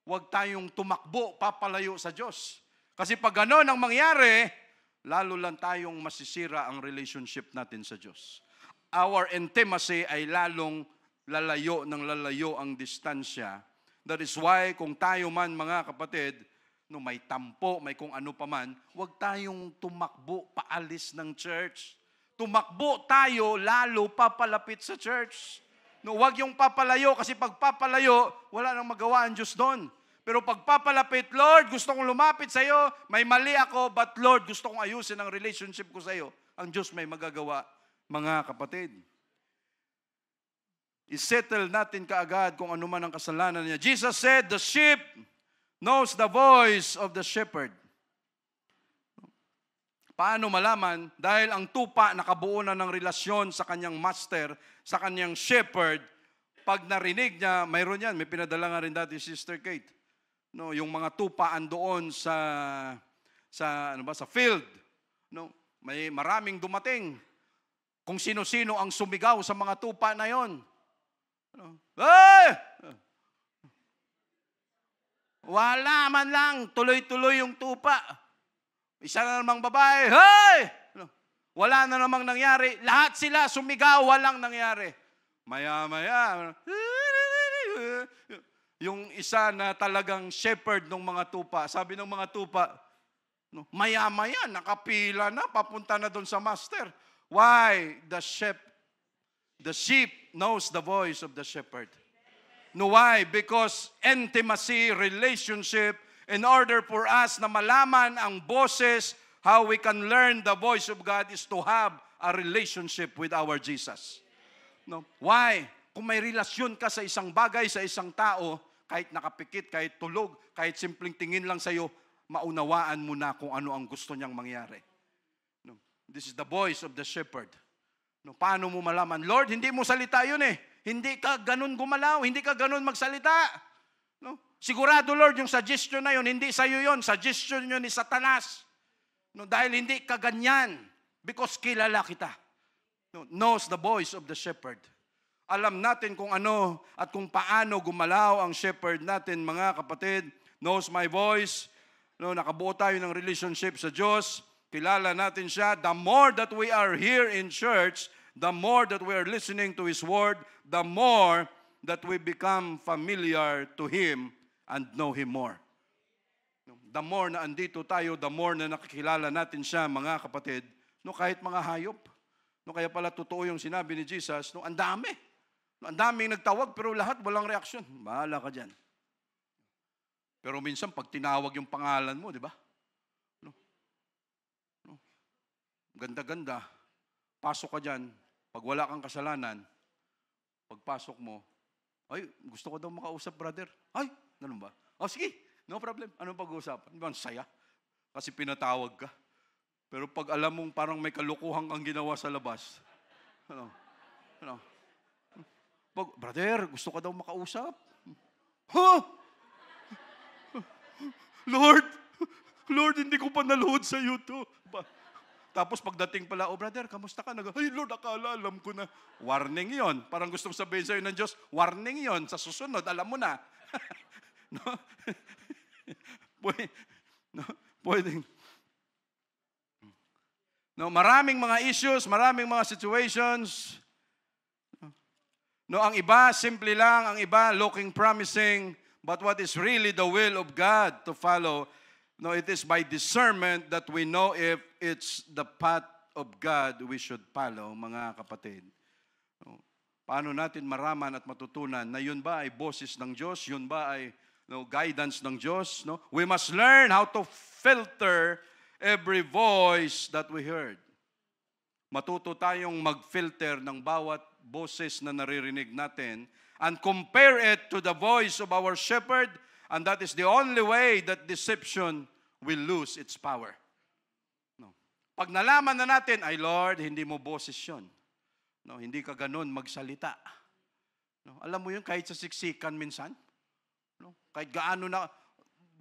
Huwag tayong tumakbo, papalayo sa Diyos. Kasi pag gano'n ang mangyari, lalo lang tayong masisira ang relationship natin sa Diyos. Our intimacy ay lalong lalayo ang distansya. That is why kung tayo man, mga kapatid, no, may tampo, may kung ano pa man, huwag tayong tumakbo paalis ng church. Tumakbo tayo, lalo papalapit sa church. No, huwag yung papalayo, kasi pag papalayo, wala nang magawa ang Diyos doon. Pero pag papalapit, Lord, gusto kong lumapit sa iyo, may mali ako, but Lord, gusto kong ayusin ang relationship ko sa iyo. Ang Diyos may magagawa, mga kapatid. Isettle natin kaagad kung ano man ang kasalanan niya. Jesus said, the sheep knows the voice of the shepherd. Paano malaman? Dahil ang tupa nakabuo na ng relasyon sa kanyang master, sa kanyang shepherd. Pag narinig niya, mayroon yan. May pinadala nga rin dati Sister Kate. No, yung mga tupa andoon sa field. No, may maraming dumating. Kung sino-sino ang sumigaw sa mga tupa na yon. No, ay! Wala man lang, tuloy-tuloy yung tupa. Isa na namang babae, hey! Wala na namang nangyari. Lahat sila sumigaw, walang nangyari. Maya-maya, yung isa na talagang shepherd ng mga tupa, sabi ng mga tupa, maya-maya, nakapila na, papunta na doon sa master. Why? The sheep knows the voice of the shepherd. No, why? Because intimacy, relationship, in order for us na malaman ang boses, how we can learn the voice of God is to have a relationship with our Jesus. No? Why? Kung may relasyon ka sa isang bagay, sa isang tao, kahit nakapikit, kahit tulog, kahit simpleng tingin lang sa'yo, maunawaan mo na kung ano ang gusto niyang mangyari. No? This is the voice of the shepherd. No? Paano mo malaman? Lord, hindi mo salita yun eh. Hindi ka ganun gumalaw, hindi ka ganun magsalita. No? Sigurado, Lord, yung suggestion na yun, hindi sa'yo yun. Suggestion yun ni Satanas. No? Dahil hindi ka ganyan. Because kilala kita. No? Knows the voice of the shepherd. Alam natin kung ano at kung paano gumalaw ang shepherd natin, mga kapatid. Knows my voice. No? Nakabuo tayo ng relationship sa Diyos. Kilala natin siya. The more that we are here in church, the more that we are listening to His Word, the more that we become familiar to Him and know Him more. The more na andito tayo, the more na nakikilala natin siya, mga kapatid, no, kahit mga hayop. No, kaya pala totoo yung sinabi ni Jesus, no, ang dami. No, ang daming nagtawag, pero lahat walang reaksyon. Bahala ka dyan. Pero minsan, pag tinawag yung pangalan mo, di ba? No, no, ganda-ganda. Pasok ka dyan. Pag wala kang kasalanan, pagpasok mo, ay, gusto ko daw makausap, brother. Ay, ganun ba? O, sige, no problem. Anong pag-uusapan? Di ba, saya? Kasi pinatawag ka. Pero pag alam mong parang may kalukuhan kang ginawa sa labas, pag, brother, gusto ka daw makausap. Huh? Lord, hindi ko pa nalood sa YouTube. Tapos pagdating pala, oh brother, kamusta ka? Ay Lord, akala, alam ko na. Warning yon. Parang gustong sabihin sa'yo ng Diyos, warning yon. Sa susunod, alam mo na. No? Pwedeng. No, maraming mga issues, maraming mga situations. No, ang iba, simple lang. Ang iba, looking promising. But what is really the will of God to follow? No, it is by discernment that we know if it's the path of God we should follow, mga kapatid. No, paano natin maraman at matutunan na yun ba ay boses ng Diyos? Yun ba ay guidance ng Diyos? No? We must learn how to filter every voice that we heard. Matuto tayong mag-filter ng bawat boses na naririnig natin and compare it to the voice of our shepherd, and that is the only way that deception will lose its power. No. Pag nalaman na natin, ay Lord, hindi mo boses yun. No, hindi ka ganun magsalita. No, alam mo yun, kahit sa siksikan minsan, no, kahit gaano na,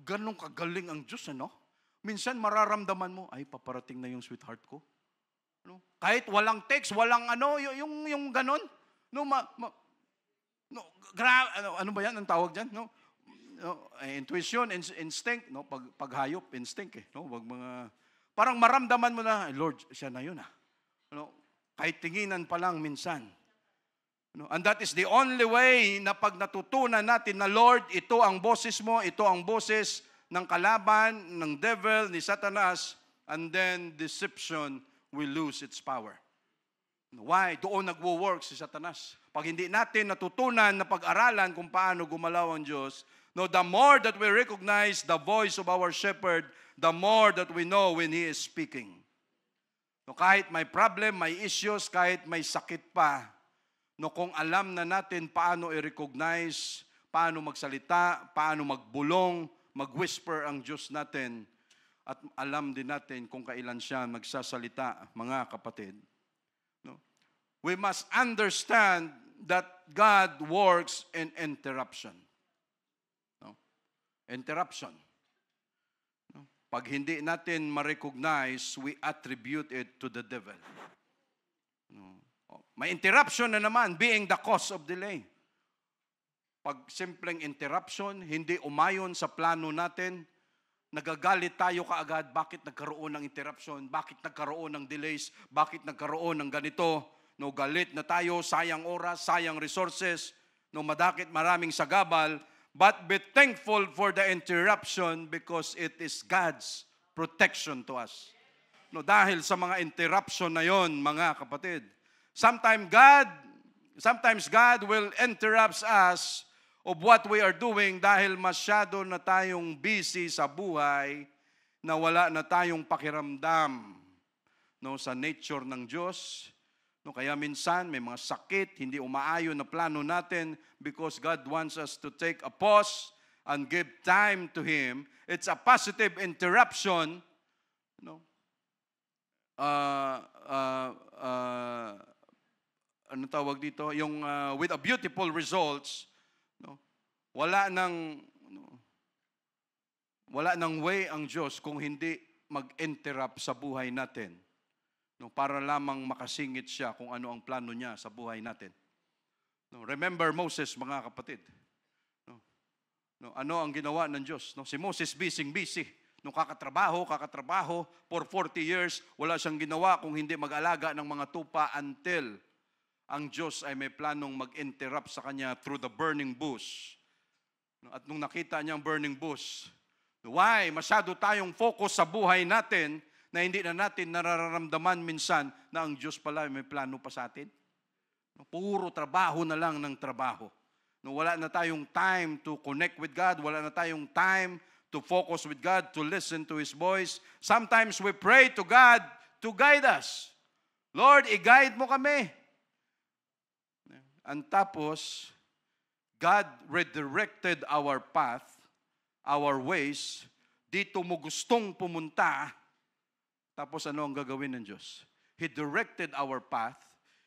ganun kagaling ang Diyos, ano? Minsan mararamdaman mo, ay paparating na yung sweetheart ko. No? Kahit walang text, walang yung ganun. No, ano ba yan ang tawag diyan? No? Intuition, instinct, no? Paghayop, instinct no? Wag mga parang maramdaman mo na, Lord, siya na 'yun No? Kahit tinginan pa lang minsan. No? And that is the only way na pag natutunan natin na Lord, ito ang boses mo, ito ang boses ng kalaban, ng devil, ni Satanas, and then deception will lose its power. Why? Doon nagwo-work si Satanas. Pag hindi natin natutunan na pag-aralan kung paano gumalaw ang Diyos, no, the more that we recognize the voice of our shepherd, the more that we know when He is speaking. No, kahit may problem, may issues, kahit may sakit pa, no, kung alam na natin paano i-recognize, paano magsalita, paano magbulong, mag-whisper ang Diyos natin, at alam din natin kung kailan siya magsasalita, mga kapatid. No? We must understand that God works in interruption. No? Interruption. No? Pag hindi natin ma-recognize, we attribute it to the devil. No? May interruption na naman, being the cause of delay. Pag simpleng interruption, hindi umayon sa plano natin, nagagalit tayo kaagad, bakit nagkaroon ng interruption, bakit nagkaroon ng delays, bakit nagkaroon ng ganito, no, galit na tayo, sayang oras, sayang resources, no, madakit maraming sagabal, but be thankful for the interruption because it is God's protection to us. No, dahil sa mga interruption na yon, mga kapatid, sometimes God will interrupt us of what we are doing dahil masyado na tayong busy sa buhay na wala na tayong pakiramdam, no, sa nature ng Diyos. No, kaya minsan may mga sakit, hindi umaayon na plano natin because God wants us to take a pause and give time to Him. It's a positive interruption. No? Ano tawag dito? Yung with a beautiful results. No? Wala nang way ang Diyos kung hindi mag-interrupt sa buhay natin. No, para lamang makasingit siya kung ano ang plano niya sa buhay natin. No, remember Moses, mga kapatid. No, ano ang ginawa ng Diyos? No, si Moses busy. No, kakatrabaho for 40 years, wala siyang ginawa kung hindi mag-alaga ng mga tupa until ang Diyos ay may planong mag-interrupt sa kanya through the burning bush. At nung nakita niya ang burning bush, why? Masyado tayong focus sa buhay natin na hindi na natin nararamdaman minsan na ang Diyos pala may plano pa sa atin. Puro trabaho na lang ng trabaho. Wala na tayong time to connect with God. Wala na tayong time to focus with God, to listen to His voice. Sometimes we pray to God to guide us. Lord, i-guide mo kami. And tapos, God redirected our path, our ways. Dito mo gustong pumunta. Tapos ano ang gagawin ng Diyos? He directed our path.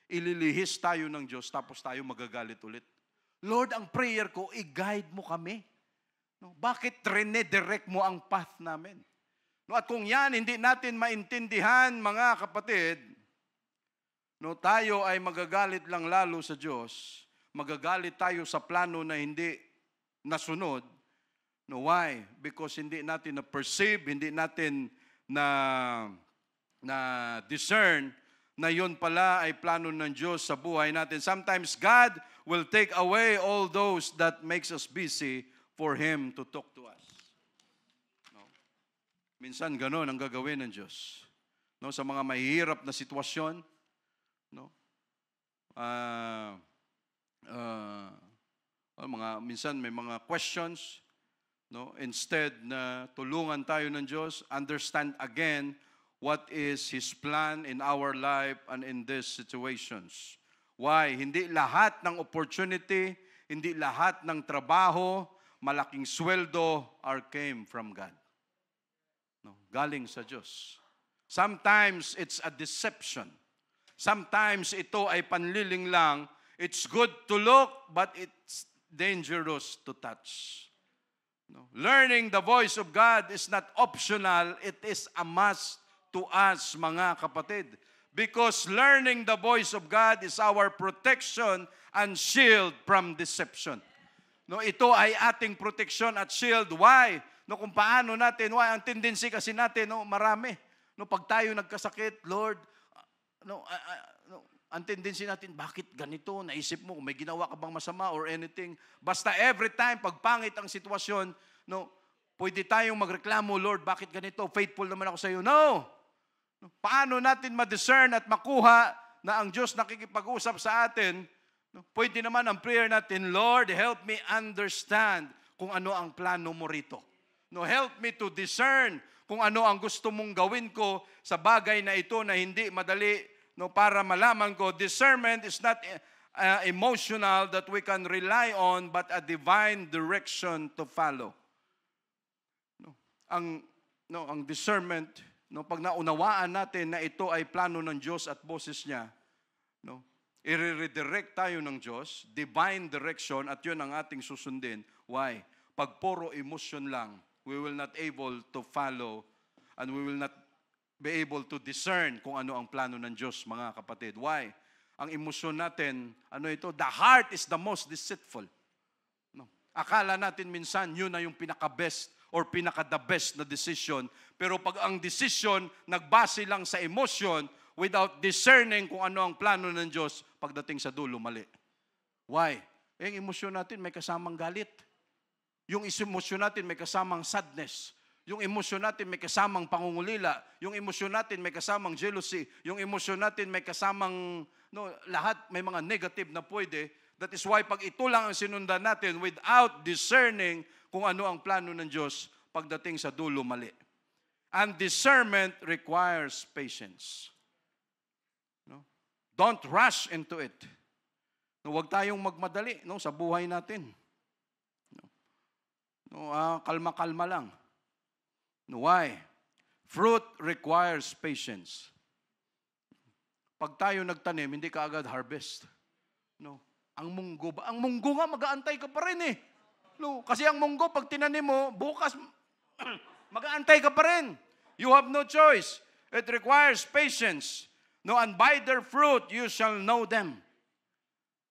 Ililihis tayo ng Diyos, tapos tayo magagalit ulit. Lord, ang prayer ko, i-guide mo kami. No, bakit rene-direct mo ang path namin? No, at kung yan, hindi natin maintindihan, mga kapatid, no, tayo ay magagalit lang lalo sa Diyos. Magagalit tayo sa plano na hindi nasunod. No, why? Because hindi natin na-perceive, hindi natin na discern na yun pala ay plano ng Diyos sa buhay natin. Sometimes God will take away all those that makes us busy for Him to talk to us. No? Minsan gano'n ang gagawin ng Diyos. No, sa mga mahihirap na sitwasyon, no? Minsan may mga questions, no? Instead na tulungan tayo ng Diyos, understand again what is His plan in our life and in these situations. Why? Hindi lahat ng opportunity, hindi lahat ng trabaho, malaking sweldo came from God. No, galing sa Diyos. Sometimes it's a deception. Sometimes ito ay panliling lang. It's good to look, but it's dangerous to touch. No. Learning the voice of God is not optional. It is a must to us, mga kapatid. Because learning the voice of God is our protection and shield from deception. No, ito ay ating protection at shield. Why? No, kung paano natin, why? Ang tendency kasi natin, no, marami. No, pag tayo nagkasakit, Lord, ang tendency natin, bakit ganito? Naisip mo kung may ginawa ka bang masama or anything. Basta every time, pag pangit ang sitwasyon, no, pwede tayong magreklamo, Lord, bakit ganito? Faithful naman ako sa iyo. No! Paano natin ma-discern at makuha na ang Diyos nakikipag-usap sa atin? No, pwede naman ang prayer natin, Lord, help me understand kung ano ang plano mo rito. No, help me to discern kung ano ang gusto mong gawin ko sa bagay na ito na hindi madali, no, para malaman ko. Discernment is not emotional that we can rely on, but a divine direction to follow. No, ang discernment, no, pag naunawaan natin na ito ay plano ng Diyos at boses niya, no, i-redirect tayo ng Diyos, divine direction, at yun ang ating susundin. Why? Pag puro emotion lang, we will not able to follow and we will not be able to discern kung ano ang plano ng Diyos, mga kapatid. Why? Ang emosyon natin, ano ito? The heart is the most deceitful. No. Akala natin minsan yun na yung pinaka-best or pinaka-the best na decision. Pero pag ang decision nagbase lang sa emotion without discerning kung ano ang plano ng Diyos, pagdating sa dulo, mali. Why? Yung emosyon natin may kasamang galit. Yung emosyon natin may kasamang sadness. Yung emosyon natin may kasamang pangungulila. Yung emosyon natin may kasamang jealousy. Yung emosyon natin may kasamang, no, lahat may mga negative na pwede. That is why pag ito lang ang sinundan natin without discerning kung ano ang plano ng Diyos, pagdating sa dulo, mali. And discernment requires patience. No? Don't rush into it. No, huwag tayong magmadali, no, sa buhay natin. No, kalma-kalma lang. No, why? Fruit requires patience. Pag tayo nagtanim, hindi ka agad harvest. No. Ang munggo nga, mag-aantay ka pa rin eh. No, kasi ang munggo, pag tinanim mo, bukas, mag-aantay ka pa rin. You have no choice. It requires patience. No, and by their fruit, you shall know them.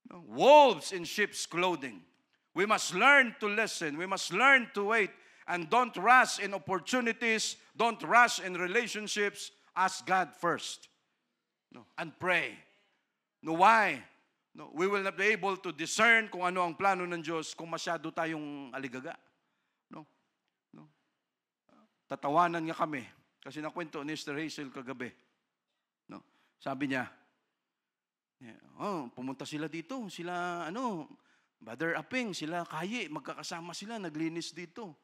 No, wolves in sheep's clothing. We must learn to listen. We must learn to wait. And don't rush in opportunities. Don't rush in relationships. Ask God first. No, and pray. No, why? No, we will not be able to discern kung ano ang plano ng Diyos kung masyado tayong aligaga. No? No? Tatawanan nga kami. Kasi nakwento ni Sister Hazel kagabi. No? Sabi niya, pumunta sila dito. Sila, Brother Aping, sila Kaye, magkakasama sila, naglinis dito.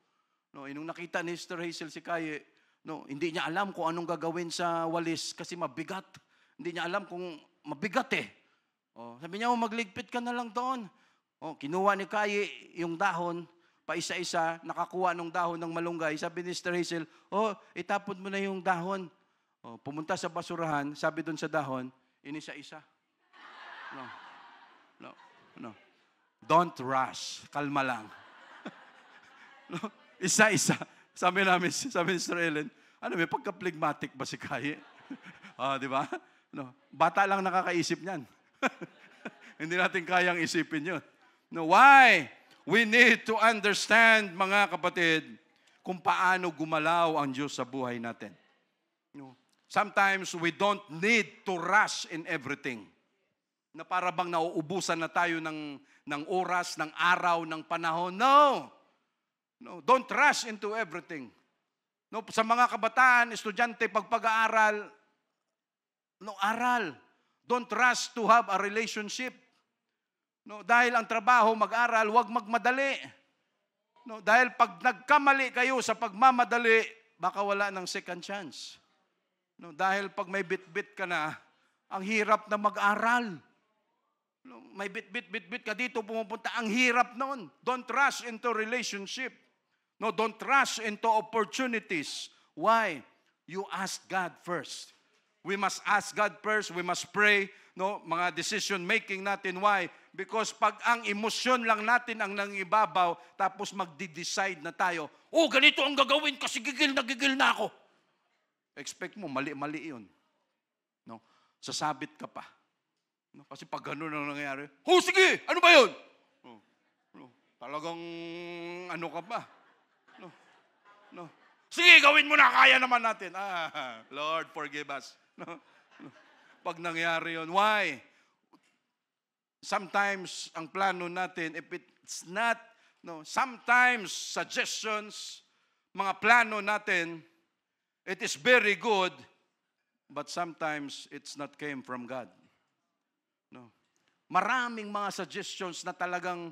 No, nung nakita ni Sister Hazel si Kaye, no, hindi niya alam kung anong gagawin sa walis kasi mabigat. Hindi niya alam kung mabigat eh. Sabi niya, magligpit ka na lang doon. Kinuha ni Kaye yung dahon, paisa-isa, nakakuha ng dahon ng malunggay. Sabi ni Sister Hazel, itapon mo na yung dahon. Pumunta sa basurahan, sabi doon sa dahon, inisa-isa. No. Don't rush. Kalma lang. No? Isa-isa. Sabi ni Sister Ellen, may pagka-phlegmatic ba si Kaye? Di ba? No. Bata lang nakakaisip niyan. Hindi natin kayang isipin yun. No, why? We need to understand, mga kapatid, kung paano gumalaw ang Diyos sa buhay natin. No. Sometimes we don't need to rush in everything. Na para bang nauubusan na tayo ng oras, ng araw, ng panahon. No! No, don't rush into everything. No, sa mga kabataan, estudyante, pag-aaral, no, aral. Don't rush to have a relationship. No, dahil ang trabaho, mag-aral, huwag magmadali. No, dahil pag nagkamali kayo sa pagmamadali, baka wala ng second chance. No, dahil pag may bit-bit ka na, ang hirap na mag-aral. No, may bit-bit ka dito pumupunta, ang hirap noon. Don't rush into relationship. No, don't rush into opportunities. Why? You ask God first. We must ask God first. We must pray. No, mga decision making natin. Why? Because pag ang emosyon lang natin ang nangibabaw, tapos magdi-decide na tayo, oh, ganito ang gagawin kasi gigil na ako. Expect mo, mali-mali yun. No? Sasabit ka pa. No? Kasi pag gano'n ang nangyayari, oh, sige, ano ba yun? No. No. Talagang ano ka ba? No. No. Sige, gawin mo na, kaya naman natin. Lord, forgive us. No. No. Pag nangyari yun, why? Sometimes, ang plano natin, if it's not, no, sometimes, suggestions, mga plano natin, it is very good, but sometimes it's not came from God. No. Maraming mga suggestions na talagang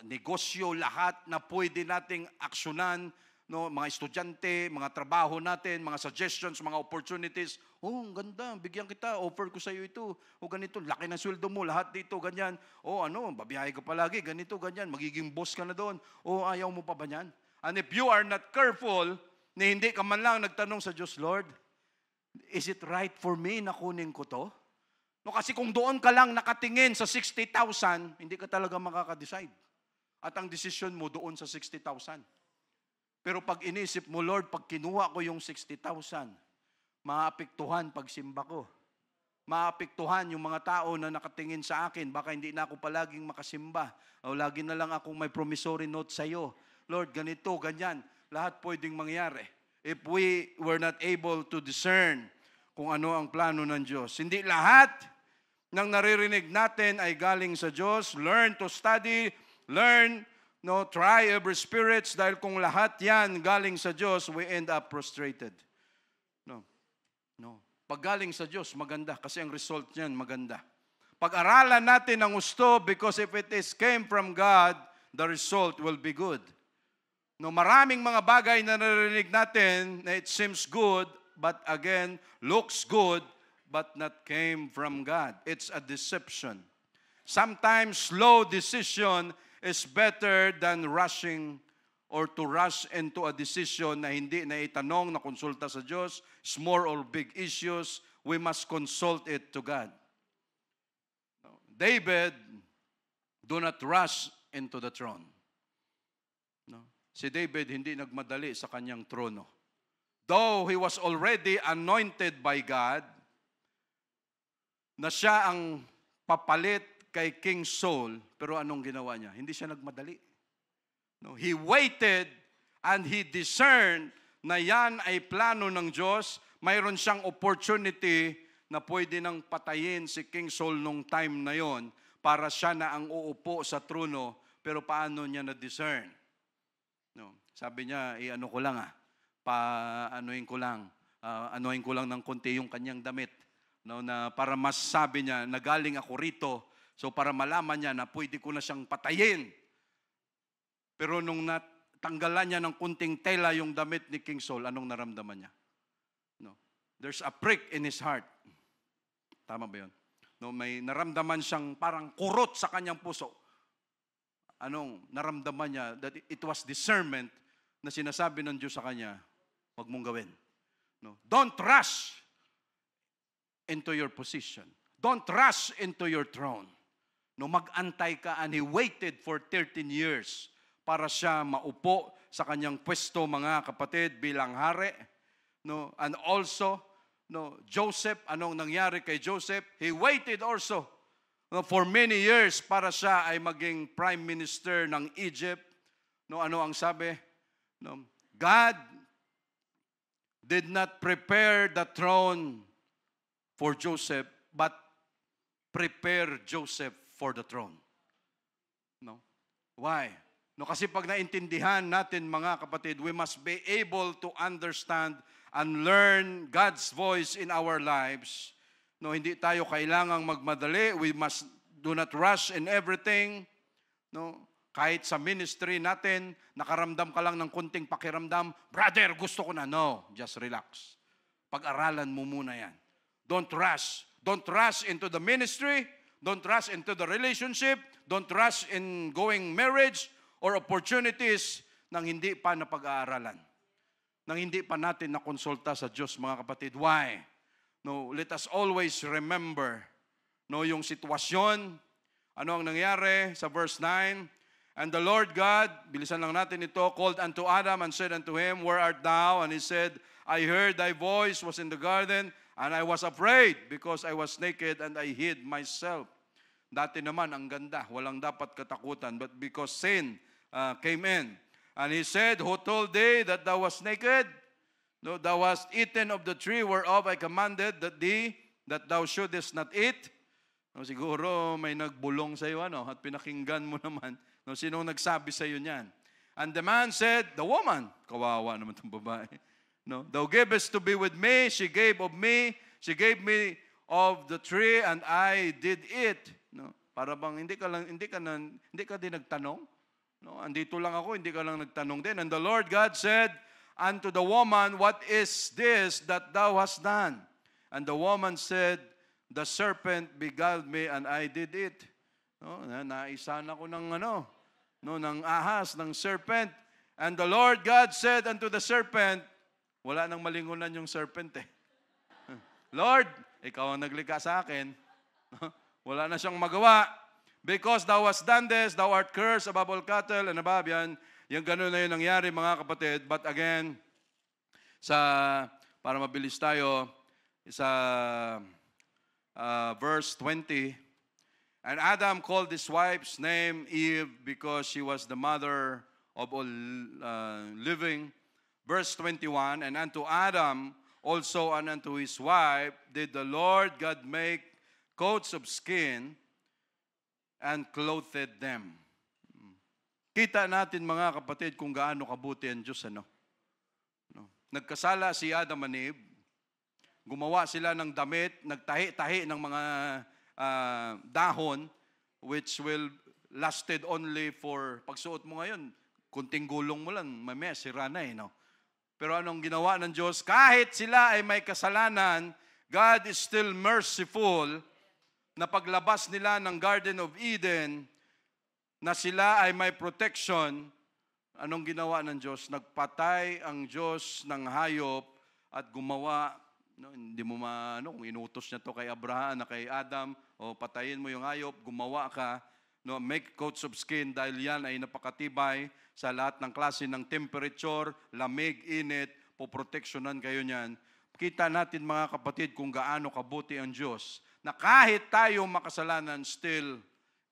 negosyo lahat na pwede nating aksyonan, mga estudyante, mga trabaho natin, mga suggestions, mga opportunities. Oh, ang ganda, bigyan kita, offer ko sa iyo ito. O ganito, laki ng sweldo mo, lahat dito, ganyan. O babiyahe ka palagi, ganito, ganyan, magiging boss ka na doon. O ayaw mo pa ba yan? And if you are not careful, na hindi ka man lang nagtanong sa Diyos, Lord, is it right for me na kunin ko to? No, kasi kung doon ka lang nakatingin sa 60,000, hindi ka talaga makaka-decide. At ang decision mo doon sa 60,000. Pero pag inisip mo, Lord, pag kinuha ko yung 60,000, maapektuhan pag simba ko. Maapektuhan yung mga tao na nakatingin sa akin. Baka hindi na ako palaging makasimba. O lagi na lang akong may promissory note sa iyo. Lord, ganito, ganyan. Lahat pwedeng mangyari if we were not able to discern kung ano ang plano ng Diyos. Hindi lahat ng naririnig natin ay galing sa Diyos. Learn to study, learn, try every spirits, dahil kung lahat yan galing sa Diyos, we end up frustrated. No. Pag galing sa Diyos, maganda kasi ang result niyan maganda. Pag-aralan natin ang gusto because if it came from God, the result will be good. No, maraming mga bagay na narinig natin na it seems good, but again, looks good, but not came from God. It's a deception. Sometimes slow decision is better than rushing or to rush into a decision na hindi na itanong, na konsulta sa Diyos. Small or big issues, we must consult it to God. David, do not rush into the throne. Si David hindi nagmadali sa kanyang trono. Though he was already anointed by God, na siya ang papalit kay King Saul, pero anong ginawa niya? Hindi siya nagmadali. No, he waited and he discerned na yan ay plano ng Diyos. Mayroon siyang opportunity na pwede nang patayin si King Saul nung time na yon para siya na ang uupo sa trono, pero paano niya na-discern? No, sabi niya, ano ko lang anuhin ko lang ng konti yung kanyang damit. No, na para mas sabi niya, nagaling ako rito, so para malaman niya na pwede ko na siyang patayin. Pero nung natanggalan niya ng kunting tela yung damit ni King Saul, anong naramdaman niya? No, there's a prick in his heart. Tama ba yun? No, may naramdaman siyang parang kurot sa kanyang puso. Anong naramdaman niya? That it was discernment na sinasabi ng Diyos sa kanya, huwag mong gawin. No, don't rush into your position. Don't rush into your throne. No, mag-antay ka, and he waited for 13 years para siya maupo sa kanyang pwesto, mga kapatid, bilang hari. No, and also, Joseph, anong nangyari kay Joseph? He waited also for many years para siya ay maging prime minister ng Egypt. No, ano ang sabi? No, God did not prepare the throne for Joseph, but prepare Joseph for the throne. No? Why? No, kasi pag naintindihan natin, mga kapatid, we must be able to understand and learn God's voice in our lives. No, hindi tayo kailangang magmadali. We must do not rush in everything. No, kahit sa ministry natin, nakaramdam ka lang ng kunting pakiramdam, brother, gusto ko na. No, just relax. Pag-aralan mo muna yan. Don't rush. Don't rush into the ministry. Don't rush into the relationship. Don't rush in going marriage or opportunities nang hindi pa napag-aaralan. Nang hindi pa natin nakonsulta sa Diyos, mga kapatid. Why? No, let us always remember, no, yung sitwasyon. Ano ang nangyari sa verse 9? And the Lord God, bilisan lang natin ito, called unto Adam and said unto him, Where art thou? And he said, I heard thy voice was in the garden, and I was afraid because I was naked and I hid myself. Dati naman, ang ganda, walang dapat katakutan, but because sin came in. And he said, Who told thee that thou wast naked? No, thou hast eaten of the tree whereof I commanded thee that thou shouldest not eat. No, siguro may nagbulong sa iyo at pinakinggan mo naman. No, sinong nagsabi sa iyo niyan? And the man said, the woman, kawawa naman itong babae. No, thou gavest to be with me, she gave me of the tree, and I did eat. No, para bang hindi ka din nagtanong? No, andito lang ako, hindi ka lang nagtanong din. And the Lord God said unto the woman, What is this that thou hast done? And the woman said, The serpent beguiled me and I did it. No, naisan ako ng ahas, ng serpent. And the Lord God said unto the serpent, wala nang malingunan yung serpent eh. Lord, ikaw ang naglikha sa akin. Wala na siyang magawa. Because thou hast done this, thou art cursed above all cattle and above yan. Yung ganun na yun nangyari, mga kapatid. But again, para mabilis tayo, sa verse 20, And Adam called his wife's name Eve because she was the mother of all living. Verse 21, And unto Adam also and unto his wife did the Lord God make coats of skin and clothed them. Kita natin, mga kapatid, kung gaano kabuti ang Diyos. No? Nagkasala si Adam and Eve. Gumawa sila ng damit, nagtahi-tahi ng mga dahon, which will lasted only for, pagsuot mo ngayon, kunting gulong mo lang, mamaya sira na eh. No? Pero anong ginawa ng Diyos? Kahit sila ay may kasalanan, God is still merciful na paglabas nila ng Garden of Eden, na sila ay may protection. Anong ginawa ng Diyos? Nagpatay ang Diyos ng hayop at gumawa. No, hindi mo kung inutos niya to kay Abraham, na kay Adam, o patayin mo yung hayop, gumawa ka, no, make coats of skin, dahil yan ay napakatibay sa lahat ng klase ng temperature, lamig, init, poproteksyonan kayo niyan. Kita natin, mga kapatid, kung gaano kabuti ang Diyos, na kahit tayo makasalanan, still,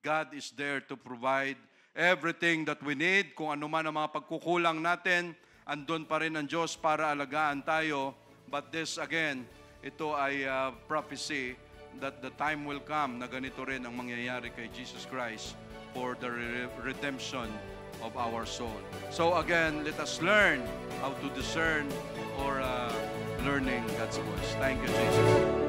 God is there to provide everything that we need. Kung ano man ang mga pagkukulang natin, andun pa rin ang Diyos para alagaan tayo. But this, again, ito ay prophecy that the time will come na ganito rin ang mangyayari kay Jesus Christ for the redemption of our soul. So again, let us learn how to discern or learning God's voice. Thank you, Jesus.